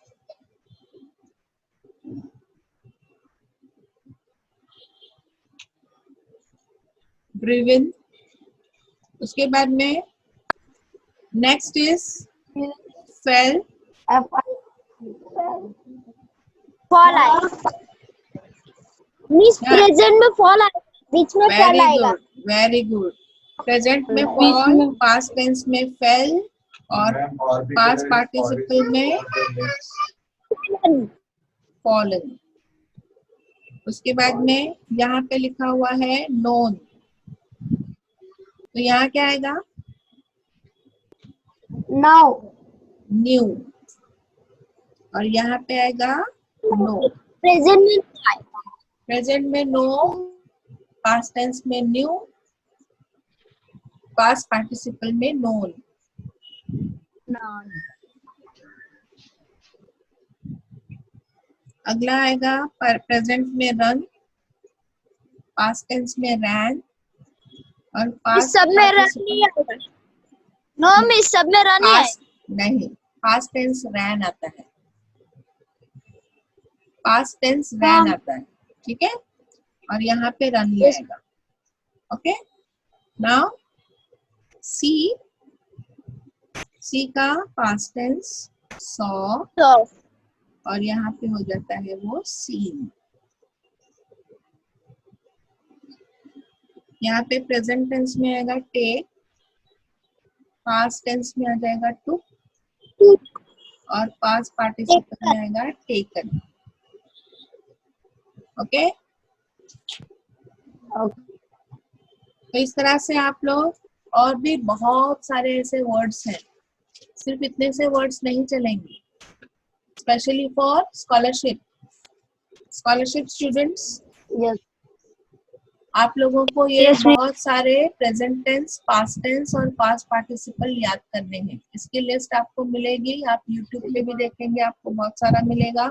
ड्रिवन। उसके बाद में नेक्स्ट इज फेल। फॉल आएगा। मिस प्रेजेंट में फॉल आएगा, बीच में फॉल आएगा। Very good. प्रेजेंट में फॉल, पास्ट टेंस में फेल, और पास्ट पार्टिसिपल में फॉलन। उसके बाद में यहाँ पे लिखा हुआ है नोन, तो यहाँ क्या आएगा? नाउ। न्यू। और यहाँ पे आएगा नो। प्रेजेंट में प्रेजेंट में नो, पास्ट टेंस में न्यू, पास्ट पार्टिसिपल में नोन। अगला आएगा प्रेजेंट में रन, पास्ट टेंस में रैन, और पास्ट सब में रन नहीं आएगा। नो मिस सब में रन नहीं, पास्ट टेंस रैन आता है, पास्ट टेंस रैन आता है, ठीक है। और यहाँ पे रन ही आएगा। ओके, नाउ सी का पास्ट टेंस सॉ, और यहाँ पे हो जाता है वो सीन। यहाँ पे प्रेजेंट टेंस में आएगा टेक, पास्ट टेंस में आ जाएगा टुक, और पास्ट पार्टिसिपल में आएगा टेकन। ओके, तो इस तरह से आप लोग, और भी बहुत सारे ऐसे वर्ड्स हैं, सिर्फ इतने से वर्ड्स नहीं चलेंगे, स्पेशली फॉर स्कॉलरशिप स्टूडेंट्स। आप लोगों को ये बहुत सारे प्रेजेंट टेंस, पास्ट टेंस और पास्ट पार्टिसिपल याद करने हैं। इसकी लिस्ट आपको मिलेगी, आप यूट्यूब पे भी देखेंगे, आपको बहुत सारा मिलेगा,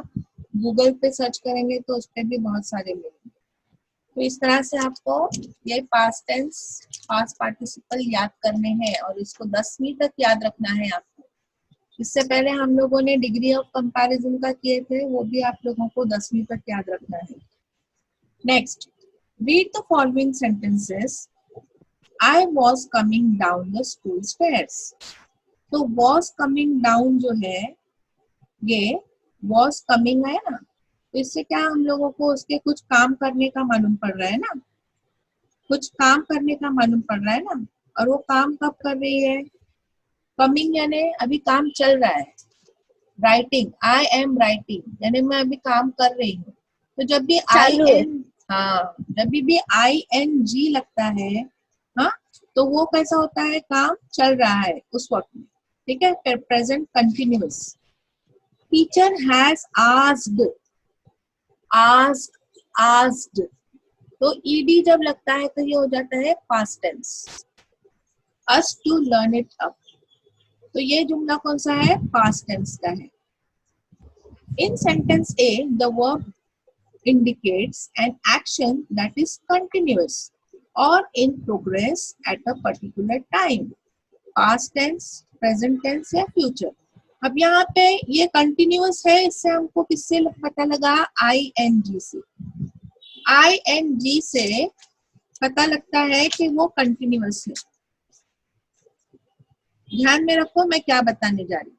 गूगल पे सर्च करेंगे तो उस पे भी बहुत सारे मिलेंगे। तो इस तरह से आपको ये पास्ट टेंस, पास्ट पार्टिसिपल याद करने हैं, और इसको 10वीं तक याद रखना है आपको। इससे पहले हम लोगों ने डिग्री ऑफ कंपैरिजन का किए थे, वो भी आप लोगों को 10वीं तक याद रखना है। Next, read the following sentences. I was coming down the school stairs. तो was coming down जो है, ये was coming है ना, तो इससे क्या हम लोगों को उसके कुछ काम करने का मालूम पड़ रहा है ना, कुछ काम करने का मालूम पड़ रहा है ना। और वो काम कब कर रही है? कमिंग यानी अभी काम चल रहा है। राइटिंग, आई एम राइटिंग यानी मैं अभी काम कर रही हूँ। तो जब भी जब भी ING लगता है, हाँ, तो वो कैसा होता है? काम चल रहा है उस वक्त में, ठीक है, present continuous. Teacher has asked, तो ED जब लगता है तो ये हो जाता है past tense. us to learn it up. तो ये जुमला कौन सा है? पास्ट टेंस का है. In sentence A, the verb indicates an action that is continuous or in progress at a particular time. Past tense, present tense या future. अब यहाँ पे ये कंटिन्यूअस है, इससे हमको किससे पता लगा? ING से. ING से पता लगता है कि वो कंटिन्यूअस है. ध्यान में रखो मैं क्या बताने जा रही हूँ.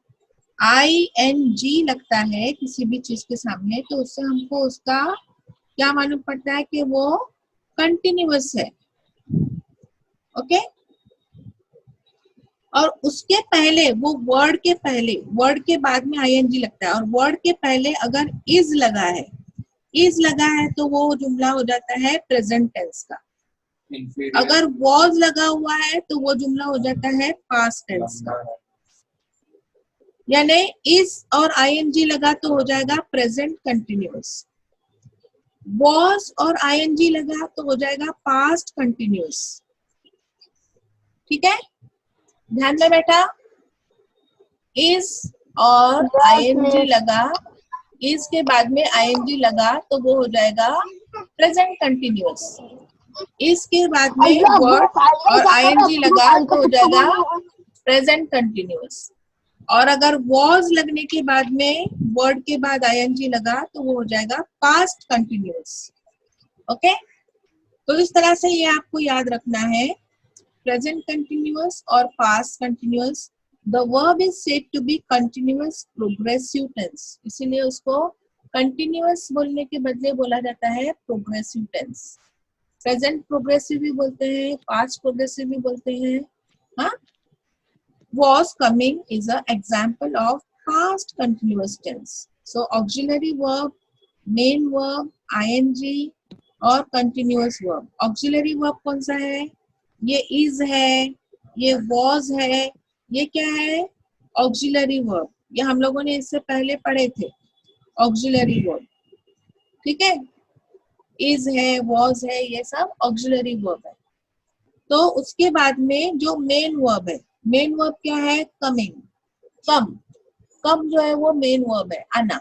ING लगता है किसी भी चीज के सामने, तो उससे हमको उसका क्या मालूम पड़ता है कि वो कंटिन्यूअस है. ओके. और उसके पहले, वो वर्ड के पहले, वर्ड के बाद में ING लगता है, और वर्ड के पहले अगर इज लगा है, इज लगा है तो वो जुमला हो जाता है प्रेजेंट टेंस का. inferior, अगर वॉज लगा हुआ है तो वो जुमला हो जाता है पास्ट टेंस का. यानी इज और ING लगा तो हो जाएगा प्रेजेंट कंटिन्यूअस. वॉज और ING लगा तो हो जाएगा पास्ट कंटिन्यूअस. ठीक है, ध्यान में बैठा. इज और ING लगा, इज के बाद में ING लगा तो वो हो जाएगा प्रेजेंट कंटिन्यूअस. इसके बाद में वर्ड और ING लगा तो हो जाएगा प्रेजेंट कंटिन्यूअस. और अगर वॉज लगने के बाद में वर्ड के बाद ING लगा तो वो हो जाएगा पास्ट कंटिन्यूअस. ओके. तो इस तरह से ये आपको याद रखना है. प्रेजेंट कंटिन्यूअस और past continuous. The verb is said to be continuous progressive tense, इसीलिए उसको कंटिन्यूअस बोलने के बदले बोला जाता है प्रोग्रेसिव टेंस. प्रेजेंट प्रोग्रेसिव भी बोलते हैं, पास्ट प्रोग्रेसिव भी बोलते हैं. हाँ. Was coming is an example of past continuous tense. So auxiliary verb, main verb, ING और continuous verb. Auxiliary verb कौन सा है? ये is है, ये was है, ये क्या है? Auxiliary verb. ये हम लोगों ने इससे पहले पढ़े थे. Auxiliary verb. ठीक है. is है, was है, ये सब auxiliary verb है. तो उसके बाद में जो मेन वर्ब है, मेन वर्ब क्या है? कमिंग. कम, कम जो है वो मेन वर्ब है, आना.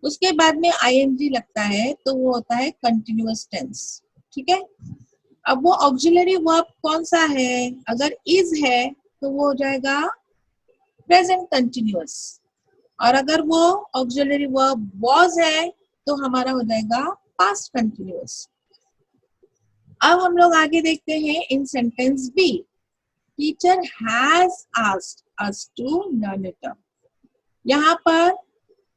उसके बाद में ING लगता है तो वो होता है कंटिन्यूअस टेंस. ठीक है. अब वो ऑक्सिलरी वर्ब कौन सा है? अगर इज है तो वो हो जाएगा प्रेजेंट कंटिन्यूअस, और अगर वो ऑक्सिलरी वर्ब वाज है तो हमारा हो जाएगा पास्ट कंटिन्यूअस. अब हम लोग आगे देखते हैं. In sentence B, teacher has asked us to learn it up. यहाँ पर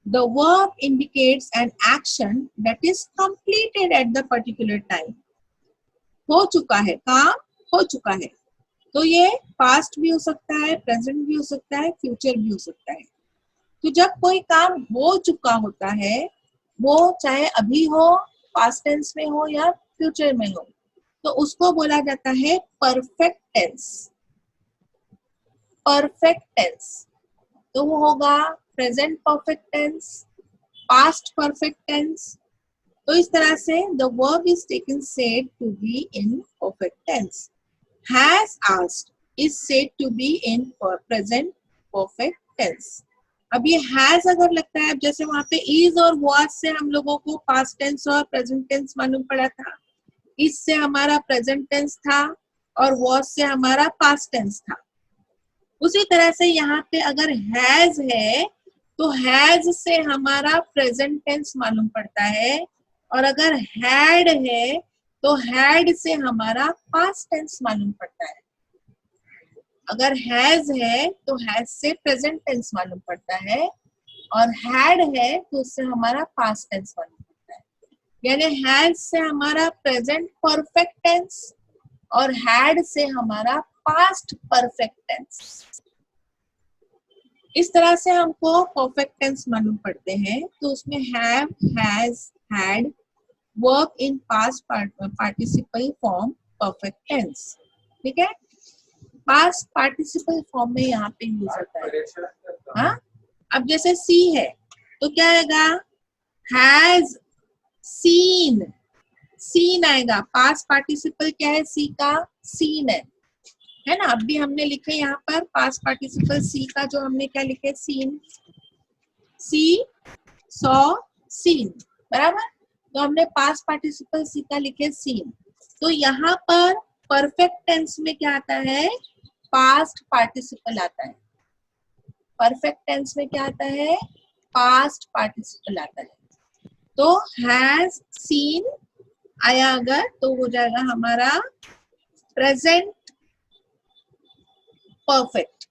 the verb indicates an action that is completed at the particular time. हो चुका है, काम हो चुका है. तो ये पास्ट भी हो सकता है, प्रेजेंट भी हो सकता है, फ्यूचर भी हो सकता है. तो जब कोई काम हो चुका होता है, वो चाहे अभी हो, पास्ट टेंस में हो या फ्यूचर में हो, तो उसको बोला जाता है परफेक्ट टेंस. परफेक्ट टेंस तो वो होगा present perfect tense, past perfect tense. तो इस तरह से the verb is taken said to be in perfect tense. Has asked is said to be in present perfect tense. अब ये हैज अगर लगता है, जैसे वहां पे इज और वाज से हम लोगों को पास्ट टेंस और प्रेजेंट टेंस मालूम पड़ा था, इज से हमारा प्रेजेंट टेंस था और वाज से हमारा पास्ट टेंस था. उसी तरह से यहाँ पे अगर हैज है तो हैज से हमारा प्रेजेंट टेंस मालूम पड़ता है, और अगर हैड है तो हैड से हमारा पास्ट टेंस मालूम पड़ता है. अगर हैज है तो हैज से प्रेजेंट टेंस मालूम पड़ता है, और हैड है तो उससे हमारा पास्ट टेंस मालूम पड़ता है. यानी हैज से हमारा प्रेजेंट परफेक्ट टेंस और हैड से हमारा पास्ट परफेक्ट टेंस. इस तरह से हमको परफेक्ट टेंस मालूम पड़ते हैं. तो उसमें have, has, had, verb in past participle form, perfect tense. ठीक है. पास्ट पार्टिसिपल फॉर्म में यहाँ पे यूज होता है. हाँ. अब जैसे सी है तो क्या आएगा? Has seen. सीन आएगा. पास्ट पार्टिसिपल क्या है? सी का सीन है. है ना। अभी हमने लिखे यहाँ पर पास्ट पार्टिसिपल सी का, जो हमने क्या लिखे, सीन, सी सॉ सीन, बराबर। तो हमने पास्ट पार्टिसिपल सी का लिखे सीन। तो यहाँ पर परफेक्ट टेंस में क्या आता है, पास्ट पार्टिसिपल आता है। परफेक्ट टेंस में क्या आता है, पास्ट पार्टिसिपल आता है। तो हैज सीन आया अगर, तो हो जाएगा हमारा प्रेजेंट परफेक्ट।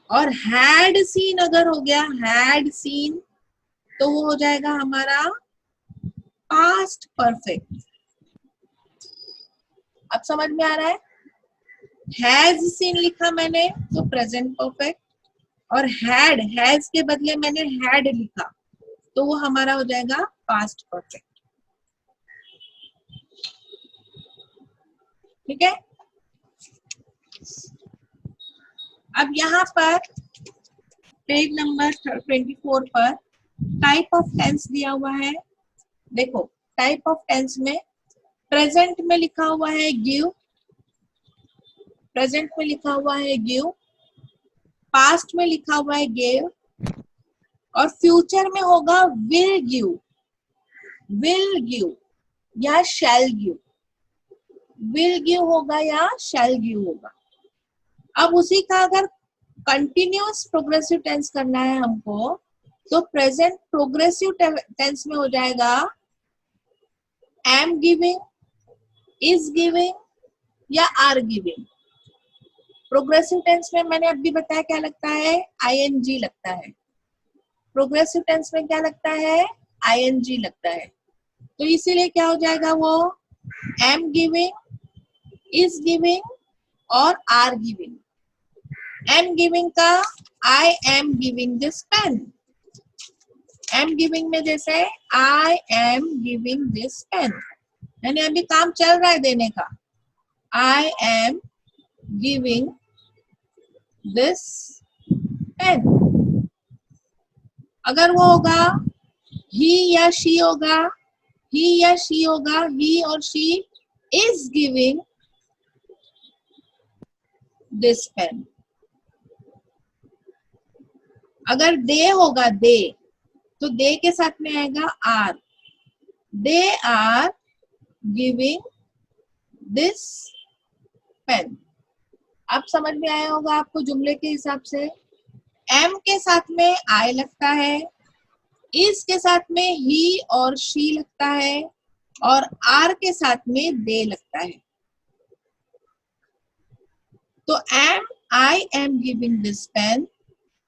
और हैड सीन अगर हो गया, हैड सीन, तो वो हो जाएगा हमारा पास्ट परफेक्ट। अब समझ में आ रहा है। हैज सीन लिखा मैंने तो प्रेजेंट परफेक्ट, और हैड, हैज के बदले मैंने हैड लिखा तो वो हमारा हो जाएगा पास्ट परफेक्ट। ठीक है। अब यहाँ पर पेज नंबर 24 पर टाइप ऑफ टेंस दिया हुआ है। देखो टाइप ऑफ टेंस में प्रेजेंट में लिखा हुआ है गिव, प्रेजेंट में लिखा हुआ है गिव, पास्ट में लिखा हुआ है गिव, और फ्यूचर में होगा विल गिव या शैल गिव। विल गिव होगा या शैल गिव होगा। अब उसी का अगर कंटिन्यूअस प्रोग्रेसिव टेंस करना है हमको, तो प्रेजेंट प्रोग्रेसिव टेंस में हो जाएगा एम गिविंग, इज गिविंग या आर गिविंग। प्रोग्रेसिव टेंस में मैंने अभी बताया क्या लगता है, आईएनजी लगता है। प्रोग्रेसिव टेंस में क्या लगता है, आईएनजी लगता है। तो इसीलिए क्या हो जाएगा, वो एम गिविंग, इज गिविंग और आर गिविंग। एम गिविंग का I am giving this pen. Am giving में जैसे I am giving this pen, यानी अभी काम चल रहा है देने का। I am giving this pen. अगर वो होगा ही या शी होगा, ही या शी होगा, ही और she is giving this pen. अगर दे होगा, दे, तो दे के साथ में आएगा are, they are giving this pen. अब समझ में आया होगा आपको जुमले के हिसाब से। एम के साथ में आई लगता है, इस के साथ में ही और शी लगता है, और आर के साथ में दे लगता है। तो am, I am giving this pen,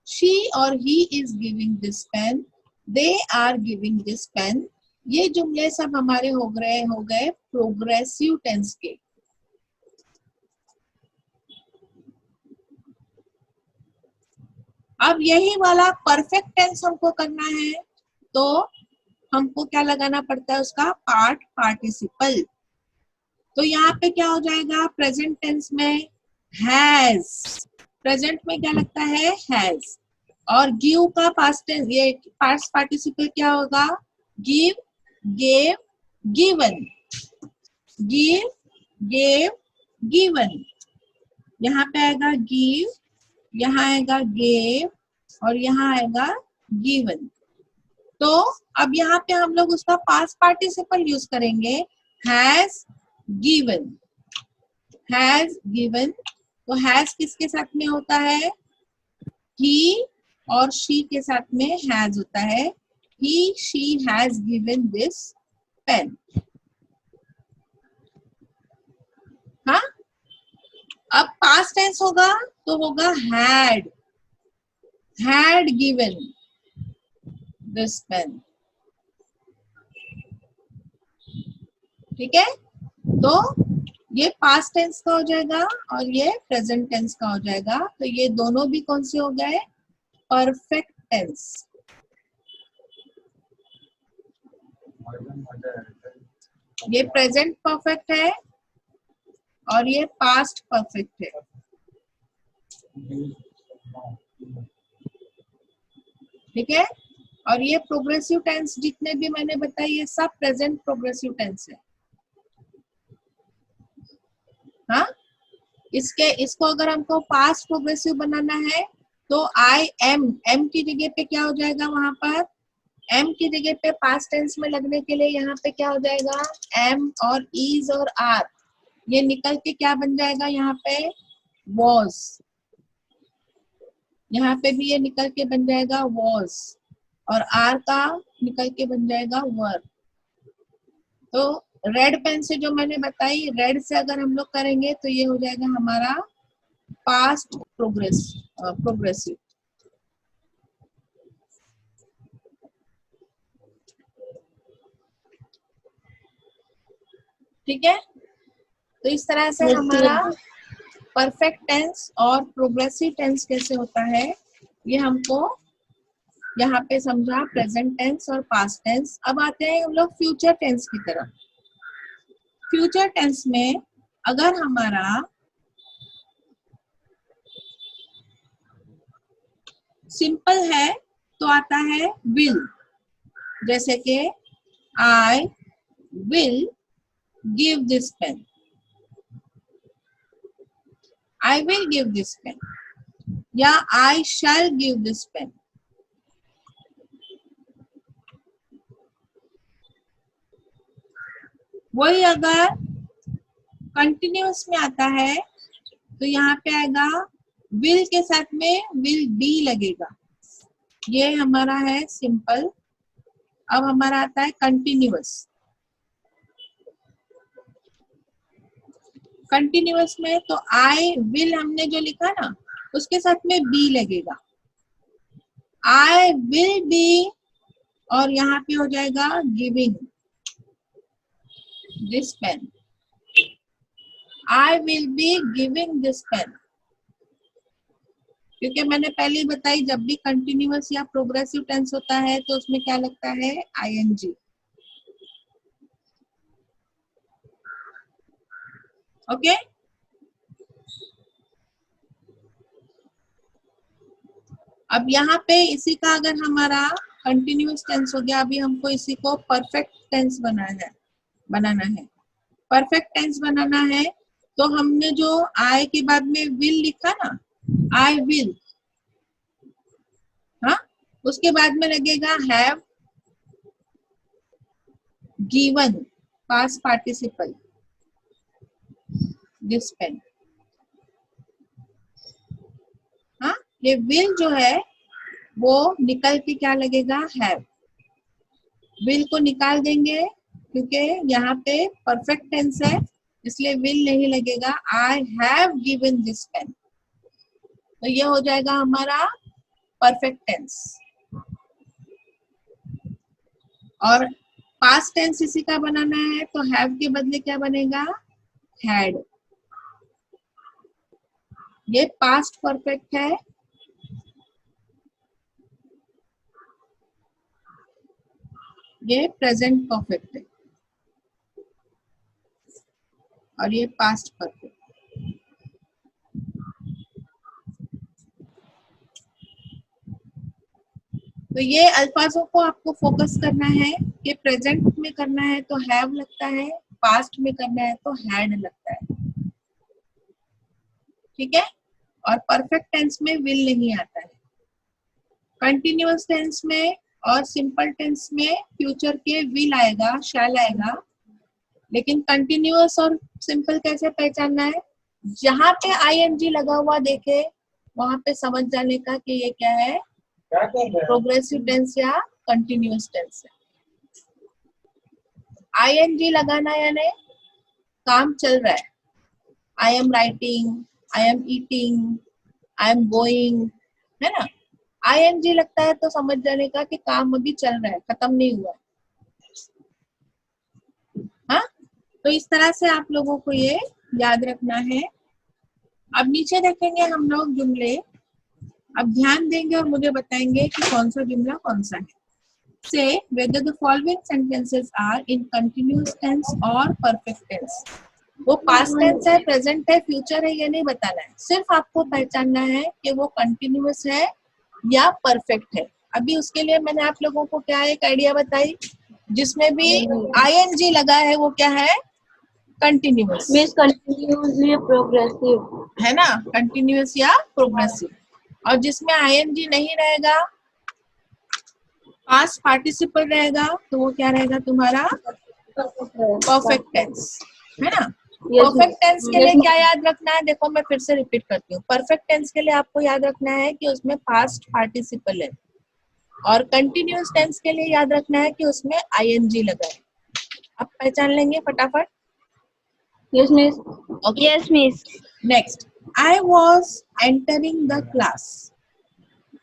she और he is giving this pen, they are giving this pen. ये जुमले सब हमारे हो गए प्रोग्रेसिव टेंस के। अब यही वाला परफेक्ट टेंस हमको करना है, तो हमको क्या लगाना पड़ता है, उसका पार्ट पार्टिसिपल। तो यहाँ पे क्या हो जाएगा, प्रेजेंट टेंस में हैज, प्रेजेंट में क्या लगता है, हैज। और गिव का पास्ट टेंस, ये पास्ट पार्टिसिपल क्या होगा, give, gave, given, give, gave, given. यहाँ पे आएगा गिव, यहाँ आएगा गेव, और यहाँ आएगा गिवन। तो अब यहाँ पे हम लोग उसका पास्ट पार्टिसिपल यूज करेंगे, हैज गिवन, हैज गिवन। तो हैज किसके साथ में होता है, ही और शी के साथ में हैज होता है। He, she has given this pen. हाँ, अब पास्ट टेंस होगा तो होगा had, had given this pen. ठीक है। तो ये पास्ट टेंस का हो जाएगा और ये प्रेजेंट टेंस का हो जाएगा। तो ये दोनों भी कौन से हो गए, परफेक्ट टेंस। ये प्रेजेंट परफेक्ट है और ये पास्ट परफेक्ट है। ठीक है। और ये प्रोग्रेसिव टेंस जितने भी मैंने बताए ये सब प्रेजेंट प्रोग्रेसिव टेंस है। हाँ, इसको अगर हमको पास्ट प्रोग्रेसिव बनाना है तो आई एम की जगह पे क्या हो जाएगा, वहां पर एम की जगह पे पास्ट टेंस में लगने के लिए यहाँ पे क्या हो जाएगा, एम और इज और आर, ये निकल के क्या बन जाएगा, यहाँ पे वॉज, यहाँ पे भी ये निकल के बन जाएगा वॉज, और आर का निकल के बन जाएगा वर। तो रेड पेन से जो मैंने बताई, रेड से अगर हम लोग करेंगे तो ये हो जाएगा हमारा पास्ट प्रोग्रेसिव। ठीक है, तो इस तरह से हमारा परफेक्ट टेंस और प्रोग्रेसिव टेंस कैसे होता है ये हमको यहाँ पे समझा, प्रेजेंट टेंस और पास्ट टेंस। अब आते हैं हम लोग फ्यूचर टेंस की तरफ। फ्यूचर टेंस में अगर हमारा सिंपल है तो आता है विल, जैसे कि I will give this pen, I will give this pen, या I shall give this pen. वही अगर कंटिन्यूअस में आता है तो यहाँ पे आएगा विल के साथ में विल बी लगेगा, ये हमारा है सिंपल। अब हमारा आता है कंटिन्यूअस। कंटिन्यूअस में तो आई विल हमने जो लिखा ना उसके साथ में बी लगेगा, आई विल बी, और यहाँ पे हो जाएगा giving this pen, I will be giving this pen. क्योंकि मैंने पहले ही बताई जब भी कंटिन्यूअस या प्रोग्रेसिव टेंस होता है तो उसमें क्या लगता है, आईएनजी। ओके, अब यहाँ पे इसी का अगर हमारा कंटिन्यूअस टेंस हो गया, अभी हमको इसी को परफेक्ट टेंस बनाना है। परफेक्ट टेंस बनाना है तो हमने जो आई के बाद में विल लिखा ना, आई विल, हाँ, उसके बाद में लगेगा have given past participle this pen. हाँ, ये विल जो है वो निकल के क्या लगेगा, हैव। विल को निकाल देंगे क्योंकि यहाँ पे परफेक्ट टेंस है इसलिए विल नहीं लगेगा, I have given this pen, तो ये हो जाएगा हमारा परफेक्ट टेंस। और पास्ट टेंस इसी का बनाना है तो हैव के बदले क्या बनेगा, हैड। ये पास्ट परफेक्ट है, ये प्रेजेंट परफेक्ट है, और ये पास्ट परफेक्ट। तो ये अल्फाजों को आपको फोकस करना है कि प्रेजेंट में करना है तो हैव लगता है, पास्ट में करना है तो हैड लगता है। ठीक है, और परफेक्ट टेंस में विल नहीं आता है। कंटिन्यूअस टेंस में और सिंपल टेंस में फ्यूचर के विल आएगा, शैल आएगा, लेकिन कंटिन्यूअस और सिंपल कैसे पहचानना है, जहां पे आईएनजी लगा हुआ देखे वहां पे समझ जाने का कि ये क्या है, प्रोग्रेसिव टेंस या कंटिन्यूअस टेंस है। आईएनजी लगाना यानी काम चल रहा है, I am writing, I am eating, I am going, है ना। आईएनजी लगता है तो समझ जाने का कि काम अभी चल रहा है, खत्म नहीं हुआ। हाँ, तो इस तरह से आप लोगों को ये याद रखना है। अब नीचे देखेंगे हम लोग जुमले, अब ध्यान देंगे और मुझे बताएंगे कि कौन सा जुमला कौन सा है। से whether the following sentences are in continuous tense or perfect tense। वो पास्ट टेंस है, प्रेजेंट है, फ्यूचर है, ये नहीं बताना है, सिर्फ आपको पहचानना है कि वो कंटिन्यूअस है या परफेक्ट है। अभी उसके लिए मैंने आप लोगों को क्या एक आइडिया बताई, जिसमें भी आईएनजी लगा है वो क्या है, कंटिन्यूअस Miss continuously progressive. है ना, कंटिन्यूअस या प्रोग्रेसिव। और जिसमें आईएनजी नहीं रहेगा, पास्ट पार्टिसिपल रहेगा, तो वो क्या रहेगा तुम्हारा, परफेक्ट टेंस, है ना। परफेक्ट टेंस के लिए क्या याद रखना है, देखो मैं फिर से रिपीट करती हूँ। परफेक्ट टेंस के लिए आपको याद रखना है कि उसमें पास्ट पार्टिसिपल है, और कंटिन्यूअस टेंस के लिए याद रखना है कि उसमें आईएनजी लगा है। आप पहचान लेंगे फटाफट। Yes, miss. Okay, Yes, miss. Next, I was entering the class.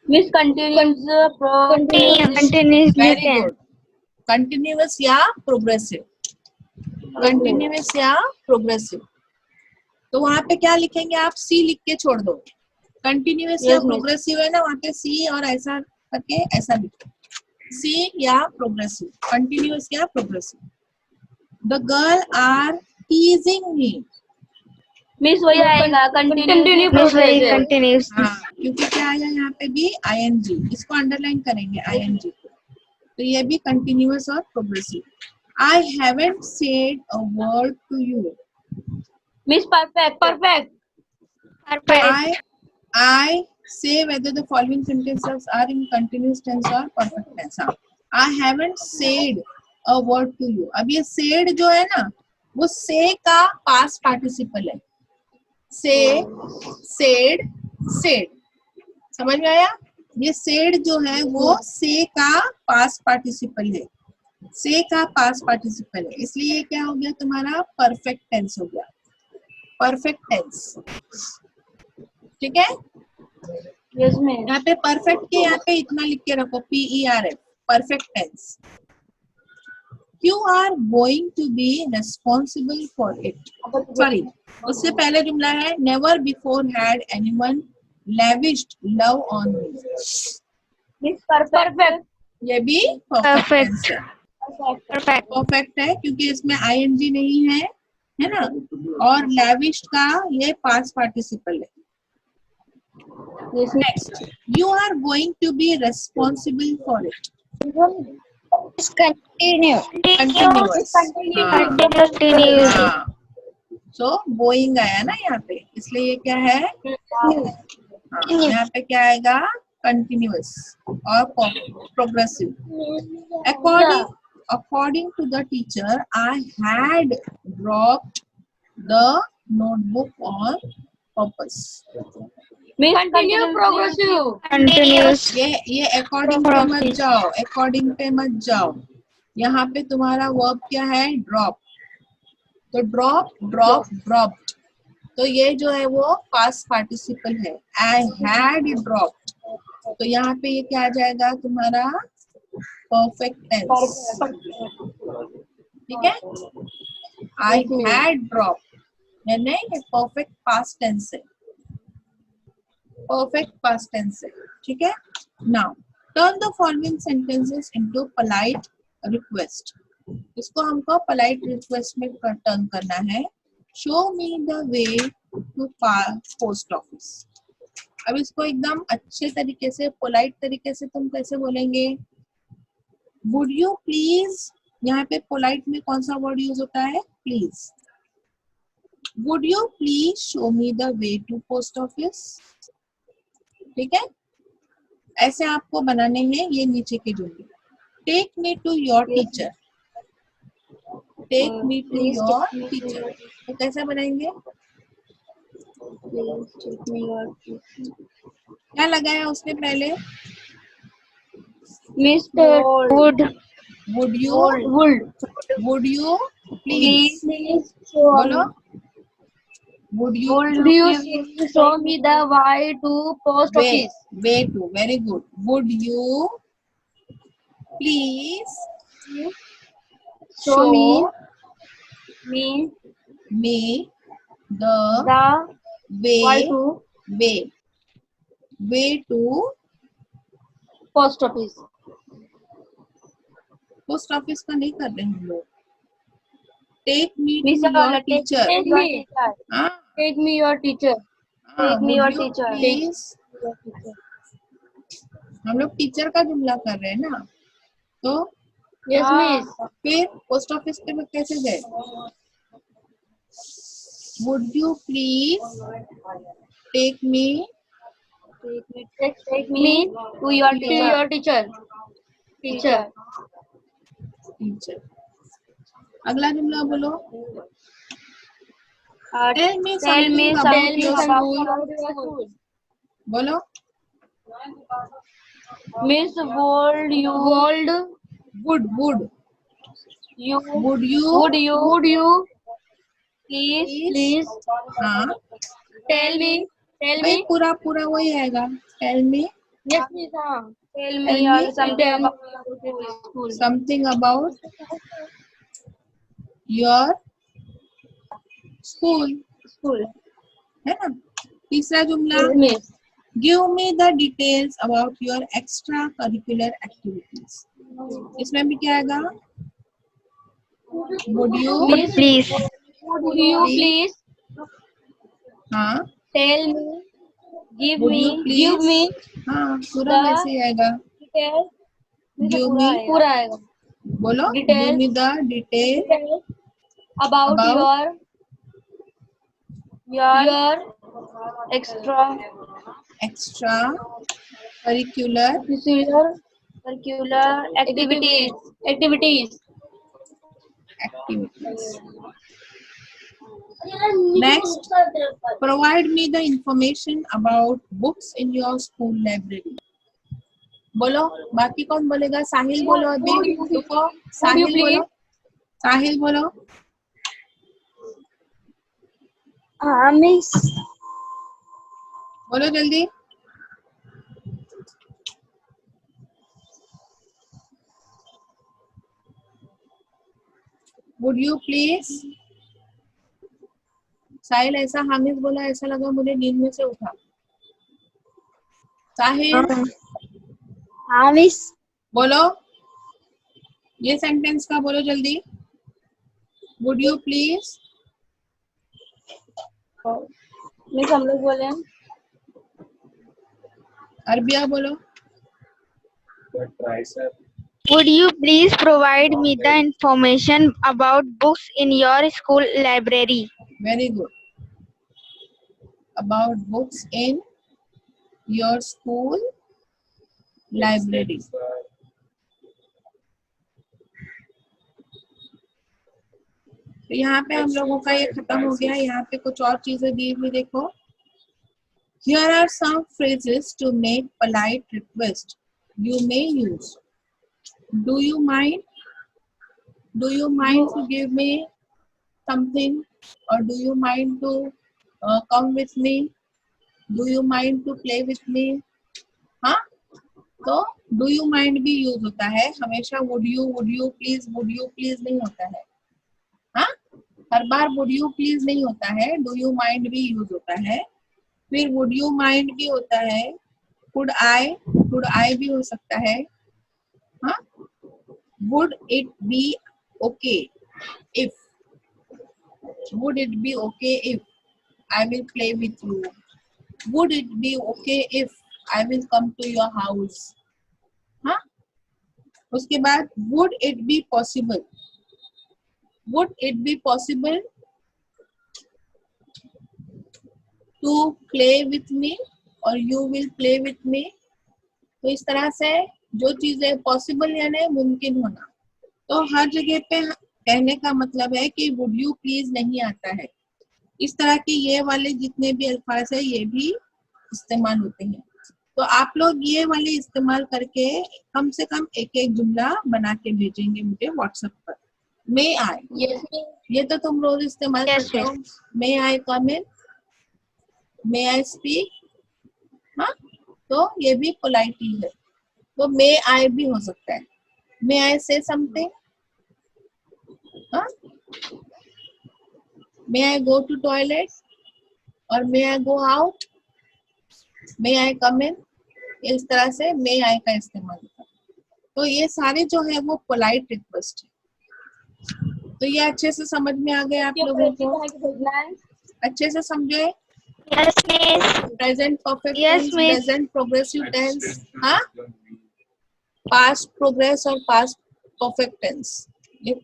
Miss continuous Continuously very can. Good, continuous या प्रोग्रेसिव, कंटिन्यूअस या प्रोग्रेसिव। तो वहां पे क्या लिखेंगे आप, सी लिख के छोड़ दो। कंटिन्यूअस या Yes, miss. प्रोग्रेसिव है ना, वहां पे सी और ऐसा करके ऐसा लिखो, सी या प्रोग्रेसिव, कंटिन्यूअस या progressive. The girl are teasing me. Miss वही आएगा continue Miss वही progressive. continuous. हाँ, क्योंकि क्या आया यहाँ पे भी आईएनजी, इसको अंडरलाइन करेंगे आईएनजी को, तो ये भी कंटिन्यूअस और progressive. I haven't said a word to you. Miss perfect. Perfect. I say whether the following sentences are in continuous tense or perfect tense. हाँ, I haven't said a word to you. अब ये said जो है ना, वो say का past participle है। say, said, said, समझ में आया? ये said जो है वो say का past participle है, say का past participle है, इसलिए ये क्या हो गया तुम्हारा, perfect tense हो गया, perfect tense। ठीक है, Yes, miss. यहाँ पे परफेक्ट के यहाँ पे इतना लिख के रखो, PERF, perfect tense. You are going to be responsible for it. Sorry, उससे पहले जुमला है, never before had anyone lavished love on me. Miss perfect. ये भी परफेक्ट टेंस है, Perfect. परफेक्ट है क्योंकि इसमें आईएनजी नहीं है, है ना, और लेविश्ड का ये पास्ट पार्टिसिपल है। Yes, Next, you are going to be responsible for it. miss. Continue. Continuous. हाँ, Continuous. हाँ, so going आया ना यहाँ पे, इसलिए ये क्या है, हाँ, यहाँ पे क्या आएगा, continuous और progressive. According to the teacher, I had dropped the notebook on purpose. Miss continue progressive. Continuous. ये अकॉर्डिंग पे मत जाओ, अकॉर्डिंग पे मत जाओ, यहाँ पे तुम्हारा वर्ब क्या है, ड्रॉप। तो ड्रॉप, ड्रॉप, ड्रॉप्ड, तो ये जो है वो पास्ट पार्टिसिपल है, आई हैड ड्रॉप्ड, तो यहाँ पे ये क्या आ जाएगा तुम्हारा, परफेक्ट टेंस। ठीक है, आई हैड ड्रॉप्ड, नहीं, ये परफेक्ट पास्ट टेंस है, perfect past tense है। ठीक है, now turn the following sentences into polite request। इसको हमको polite request में टर्न करना है। show me the way to post office। अब इसको एकदम अच्छे तरीके से, पोलाइट तरीके से तुम कैसे बोलेंगे, would you please, यहाँ पे पोलाइट में कौन सा वर्ड यूज होता है, please. would you please show me the way to post office। ठीक है, ऐसे आपको बनाने हैं ये नीचे के जुमले। Take me to your teacher, take me to your teacher, तो कैसे बनाएंगे, क्या लगाया उसने पहले, Miss Would. Would you please, बोलो, would you show me the way to post office? Way to, very good, would you please Show me me the the way way to post office. Post office का नहीं कर रहे हम लोग। Take me Miss to your teacher, Take me your teacher. Take me your teacher. Please, हम लोग teacher का जुमला कर रहे हैं ना, तो Yes, miss. फिर पोस्ट ऑफिस पे कैसे गए, would you please take me Take me to your teacher. teacher? अगला जुमला बोलो. Tell me something about your school. बोलो. Miss, would you Would you please हाँ tell me भाई पूरा वही आएगा. Tell me yes please tell Tell me me. something about your school. something about your school. है ना. तीसरा जुमला. Miss. Give me the details about your extra curricular activities. इसमें भी क्या आएगा? Would you please Would you please हाँ tell me give Would me you please? हाँ पूरा the वैसे ही आएगा. details Give me पूरा आएगा बोलो. Details. Give me the detail about About your extra extra curricular curricular activities. activities. Next, provide me the information about books in your school library. बोलो. बाकी कौन बोलेगा? साहिल बोलो. अभी रुको. साहिल बोलो. साहिल बोलो. हाँ मिस बोलो जल्दी. Would you please? साहिल ऐसा हामिद बोला, ऐसा लगा मुझे नींद में से उठा. साहिल हाँ मिस बोलो. ये सेंटेंस का बोलो जल्दी. Would you please? मिस हम लोग बोले अरबिया बोलो. The tricep. would you please provide me the information about books in your school library? Very good. About books in your school library. तो यहाँ पे हम लोगों का ये खत्म हो गया. यहाँ पे कुछ और चीजें दी हुई देखो. Here are some phrases to make polite request you may use. Do you mind? Do you mind to give me something? Or do you mind to come with me? Do you mind to play with me? हाँ. तो do you mind भी use होता है. हमेशा would you please नहीं होता है. हाँ. हर बार would you please नहीं होता है. do you mind भी यूज होता है. फिर would you mind भी होता है. could I भी हो सकता है. हाँ. would it be okay if I will play with you. Would it be okay if I will come to your house? हाँ. उसके बाद would it be possible to play with me or you will play with me. तो इस तरह से जो चीजें possible यानी मुमकिन होना. तो हर जगह पे कहने का मतलब है कि would you please नहीं आता है. इस तरह के ये वाले जितने भी अल्फाज है ये भी इस्तेमाल होते हैं. तो आप लोग ये वाले इस्तेमाल करके कम से कम एक जुमला बना के भेजेंगे मुझे व्हाट्सएप पर. मे आई ये तो तुम रोज इस्तेमाल करते हो. मे आई कम इन, मे आई स्पीक. हाँ. तो ये भी पोलाइट ही है. तो मे आई भी हो सकता है. मे आई से समथिंग. हाँ. मे आई गो टू टॉयलेट और मे आई गो आउट. मे आई कम इन. इस तरह से मे आई का इस्तेमाल होता है. तो ये सारे जो है वो पोलाइट रिक्वेस्ट है. तो ये अच्छे से समझ में आ गए आप लोगों को? अच्छे से समझे? Yes, miss. Present perfect Yes, tense, miss. Present progressive tense, हाँ, पास्ट प्रोग्रेस और पास्ट परफेक्ट टेंस. ये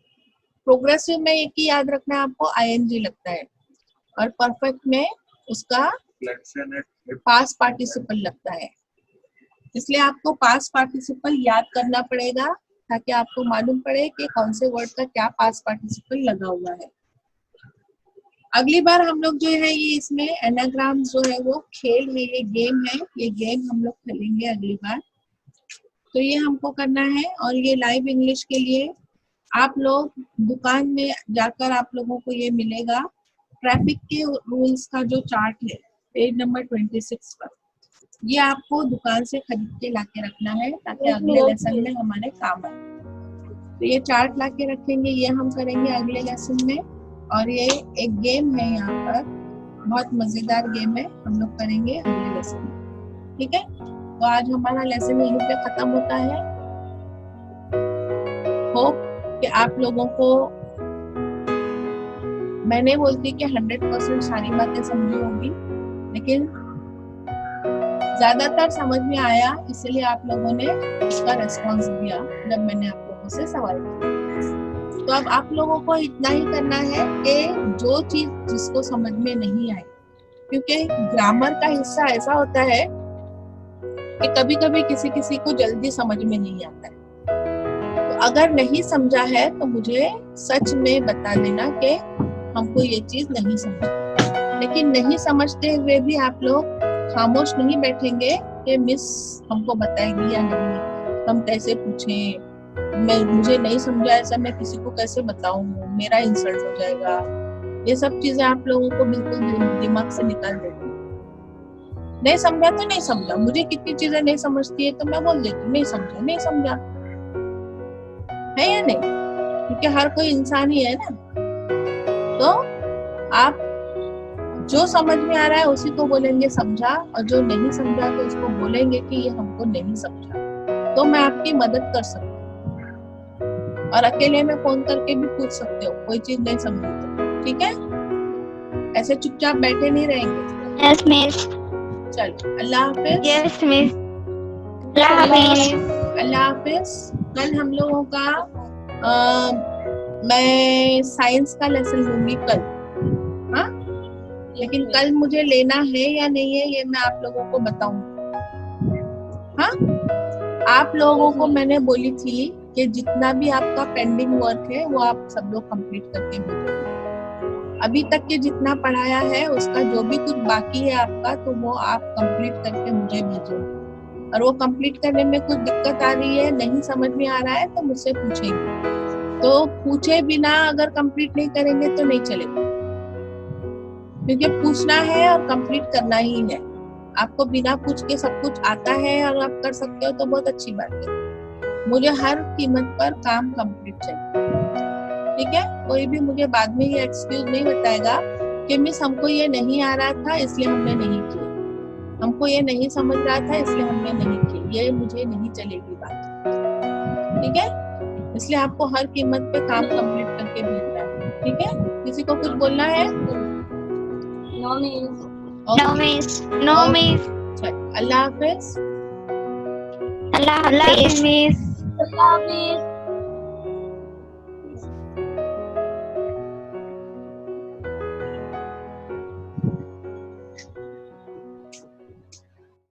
प्रोग्रेसिव में एक ही याद रखना है आपको, आईएनजी लगता है. और परफेक्ट में उसका Flexion it. पास्ट पार्टिसिपल लगता है। इसलिए आपको पास्ट पार्टिसिपल याद करना पड़ेगा ताकि आपको मालूम पड़े कि कौन से वर्ड का क्या पास्ट पार्टिसिपल लगा हुआ है। अगली बार हम लोग जो है ये इसमें एनाग्राम जो है वो खेल है, ये गेम है, ये गेम हम लोग खेलेंगे अगली बार। तो ये हमको करना है और ये लाइव इंग्लिश के लिए आप लोग दुकान में जाकर आप लोगों को ये मिलेगा ट्रैफिक के रूल्स का जो चार्ट है पेज नंबर 26 पर। ये आपको दुकान से खरीद के लाके रखना है ताकि अगले लेसन में हमारे काम आए। तो ये चार्ट लाके रखेंगे, ये हम करेंगे अगले लेसन में। और ये एक गेम है, यहाँ पर बहुत मजेदार गेम है, हम लोग करेंगे अगले लेसन में। ठीक है, तो आज हमारा लेसन यहीं पे खत्म होता है। होप कि आप लोगों को मैं नहीं बोलती कि 100% सारी बातें समझी होंगी, लेकिन ज्यादातर समझ में आया, इसलिए आप लोगों ने उसका रेस्पॉन्स दिया जब मैंने आप लोगों से सवाल किया। तो अब आप लोगों को इतना ही करना है कि जो चीज जिसको समझ में नहीं आई, क्योंकि ग्रामर का हिस्सा ऐसा होता है कि कभी कभी किसी किसी को जल्दी समझ में नहीं आता है। तो अगर नहीं समझा है तो मुझे सच में बता देना कि हमको ये चीज नहीं समझ। लेकिन नहीं समझते हुए भी आप लोग खामोश नहीं बैठेंगे कि मिस हमको बताएगी या नहीं, हम कैसे पूछें, मुझे नहीं समझा ऐसा मैं किसी को कैसे बताऊं, मेरा इंसल्ट हो जाएगा। ये सब चीजें आप लोगों को बिल्कुल दिमाग से निकाल देती। नहीं समझा तो नहीं समझा, मुझे कितनी चीजें नहीं समझती है तो मैं बोल देती हूँ नहीं समझा, नहीं समझा, है या नहीं, क्योंकि हर कोई इंसान ही है ना। तो आप जो समझ में आ रहा है उसी को बोलेंगे समझा, और जो नहीं समझा तो उसको बोलेंगे कि ये हमको नहीं समझा। तो मैं आपकी मदद कर सकती हूँ, और अकेले में फोन करके भी पूछ सकते हो कोई चीज नहीं समझी तो। ठीक है, ऐसे चुपचाप बैठे नहीं रहेंगे। Yes miss. चलो, अल्लाह हाफिज। Yes miss. अल्लाह हाफिज। अल्लाह हाफिज। कल हम लोगों का मैं साइंस का लेसन लूंगी कल, हाँ, लेकिन कल मुझे लेना है या नहीं है ये मैं आप लोगों को बताऊंगी। हाँ, आप लोगों को मैंने बोली थी कि जितना भी आपका पेंडिंग वर्क है वो आप सब लोग कंप्लीट करके भेजो। अभी तक के जितना पढ़ाया है उसका जो भी कुछ बाकी है आपका, तो वो आप कंप्लीट करके मुझे भेजो। और वो कंप्लीट करने में कुछ दिक्कत आ रही है, नहीं समझ में आ रहा है तो मुझसे पूछेंगे। तो पूछे बिना अगर कंप्लीट नहीं करेंगे तो नहीं चलेगा, क्योंकि पूछना है और कंप्लीट करना ही है। आपको बिना पूछ के सब कुछ आता है और आप कर सकते हो तो बहुत अच्छी बात है। मुझे हर कीमत पर काम कंप्लीट चाहिए। ठीक है, कोई भी मुझे बाद में ये एक्सक्यूज नहीं बताएगा कि मिस हमको ये नहीं आ रहा था इसलिए हमने नहीं किया, हमको ये नहीं समझ रहा था इसलिए हमने नहीं किया, ये मुझे नहीं चलेगी बात। ठीक है, इसलिए आपको हर कीमत पे काम कंप्लीट करके भेजना है। ठीक है, किसी को कुछ बोलना है? No miss. No miss. No miss. अल्लाह हाफिज। अल्लाह हाफिज मिस। अल्लाह हाफिज।